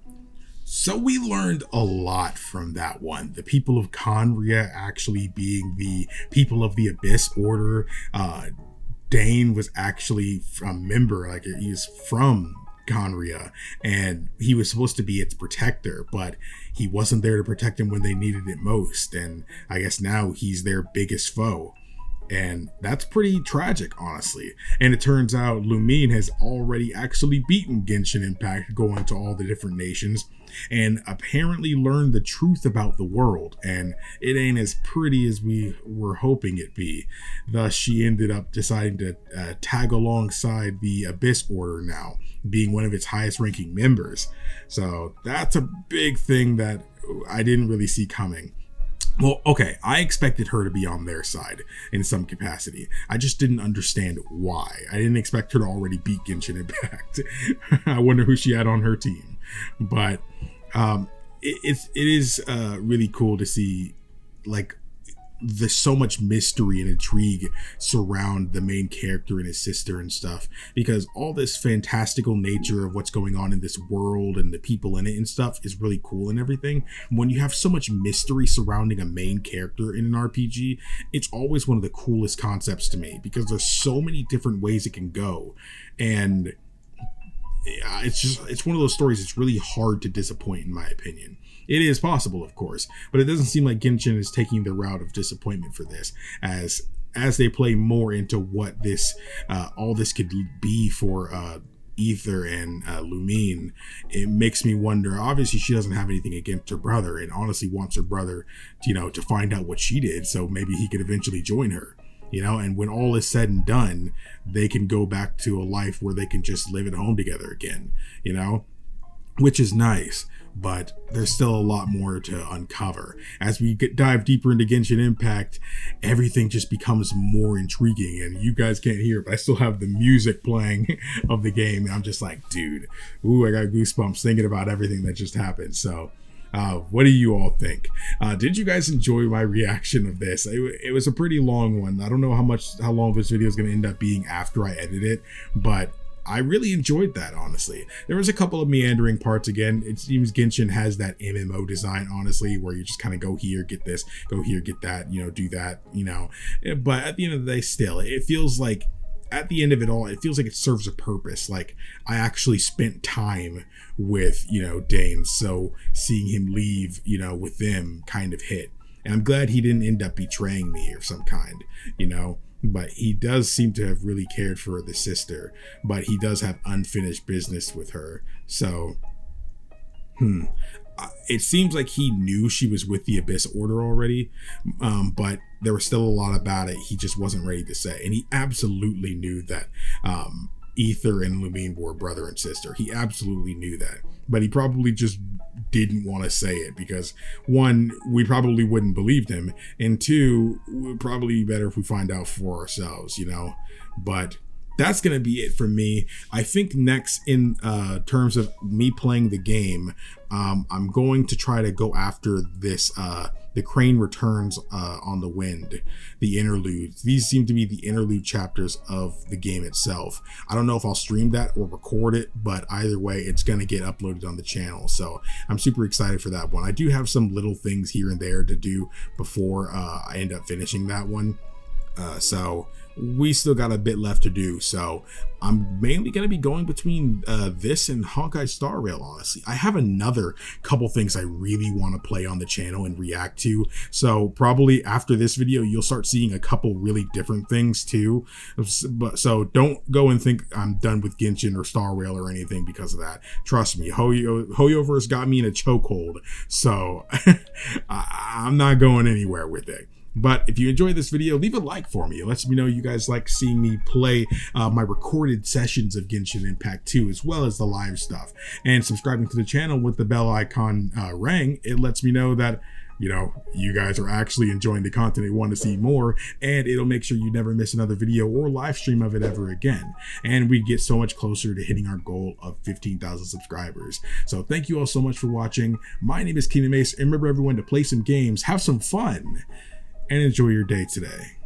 So we learned a lot from that one. The people of Khaenri'ah actually being the people of the Abyss Order. Dane was actually a member, like he's from Khaenri'ah, and he was supposed to be its protector, but he wasn't there to protect him when they needed it most. And I guess now he's their biggest foe. And that's pretty tragic, honestly. And it turns out Lumine has already actually beaten Genshin Impact, going to all the different nations, and apparently learned the truth about the world. And it ain't as pretty as we were hoping it be. Thus, she ended up deciding to tag alongside the Abyss Order now, being one of its highest ranking members. So that's a big thing that I didn't really see coming. Well, okay, I expected her to be on their side in some capacity. I just didn't understand why. I didn't expect her to already beat Genshin Impact. I wonder who she had on her team. But it is really cool to see, like, there's so much mystery and intrigue surround the main character and his sister and stuff, because all this fantastical nature of what's going on in this world and the people in it and stuff is really cool and everything. When you have so much mystery surrounding a main character in an RPG, it's always one of the coolest concepts to me, because there's so many different ways it can go. And it's one of those stories that's really hard to disappoint, in my opinion. It is possible, of course, but it doesn't seem like Genshin is taking the route of disappointment for this, as they play more into what this all this could be for Aether and Lumine. It makes me wonder. Obviously, she doesn't have anything against her brother, and honestly wants her brother, to find out what she did, so maybe he could eventually join her. And when all is said and done, they can go back to a life where they can just live at home together again, which is nice. But there's still a lot more to uncover. As we dive deeper into Genshin Impact, everything just becomes more intriguing. And you guys can't hear it, but I still have the music playing of the game. And I'm just like, dude, ooh, I got goosebumps thinking about everything that just happened. So what do you all think? Did you guys enjoy my reaction of this? It was a pretty long one. I don't know how long this video is going to end up being after I edit it, but I really enjoyed that, honestly. There was a couple of meandering parts again. It seems Genshin has that MMO design, honestly, where you just kind of go here, get this, go here, get that, do that, But at the end of the day, still, it feels like, at the end of it all, it feels like it serves a purpose. Like, I actually spent time with, Dane, so seeing him leave, with them kind of hit. And I'm glad he didn't end up betraying me of some kind, But he does seem to have really cared for the sister, but he does have unfinished business with her. So, it seems like he knew she was with the Abyss Order already, but there was still a lot about it he just wasn't ready to say. And he absolutely knew that Aether and Lumine were brother and sister. He absolutely knew that, but he probably just didn't want to say it because, one, we probably wouldn't believe him, and two, it would probably be better if we find out for ourselves, But that's going to be it for me. I think next, in terms of me playing the game, I'm going to try to go after this the Crane Returns on the Wind, the interludes. These seem to be the interlude chapters of the game itself. I don't know if I'll stream that or record it, but either way, it's going to get uploaded on the channel. So I'm super excited for that one. I do have some little things here and there to do before I end up finishing that one. So we still got a bit left to do, so I'm mainly going to be going between this and Honkai Star Rail, honestly. I have another couple things I really want to play on the channel and react to, so probably after this video you'll start seeing a couple really different things too. So don't go and think I'm done with Genshin or Star Rail or anything because of that. Trust me, Hoyoverse got me in a chokehold, so I'm not going anywhere with it. But if you enjoyed this video, leave a like for me. It lets me know you guys like seeing me play my recorded sessions of Genshin Impact 2, as well as the live stuff. And subscribing to the channel with the bell icon rang, it lets me know that you know, you guys are actually enjoying the content and want to see more, and it'll make sure you never miss another video or live stream of it ever again. And we get so much closer to hitting our goal of 15,000 subscribers. So thank you all so much for watching. My name is KingdomAce, and remember everyone to play some games, have some fun, and enjoy your day today.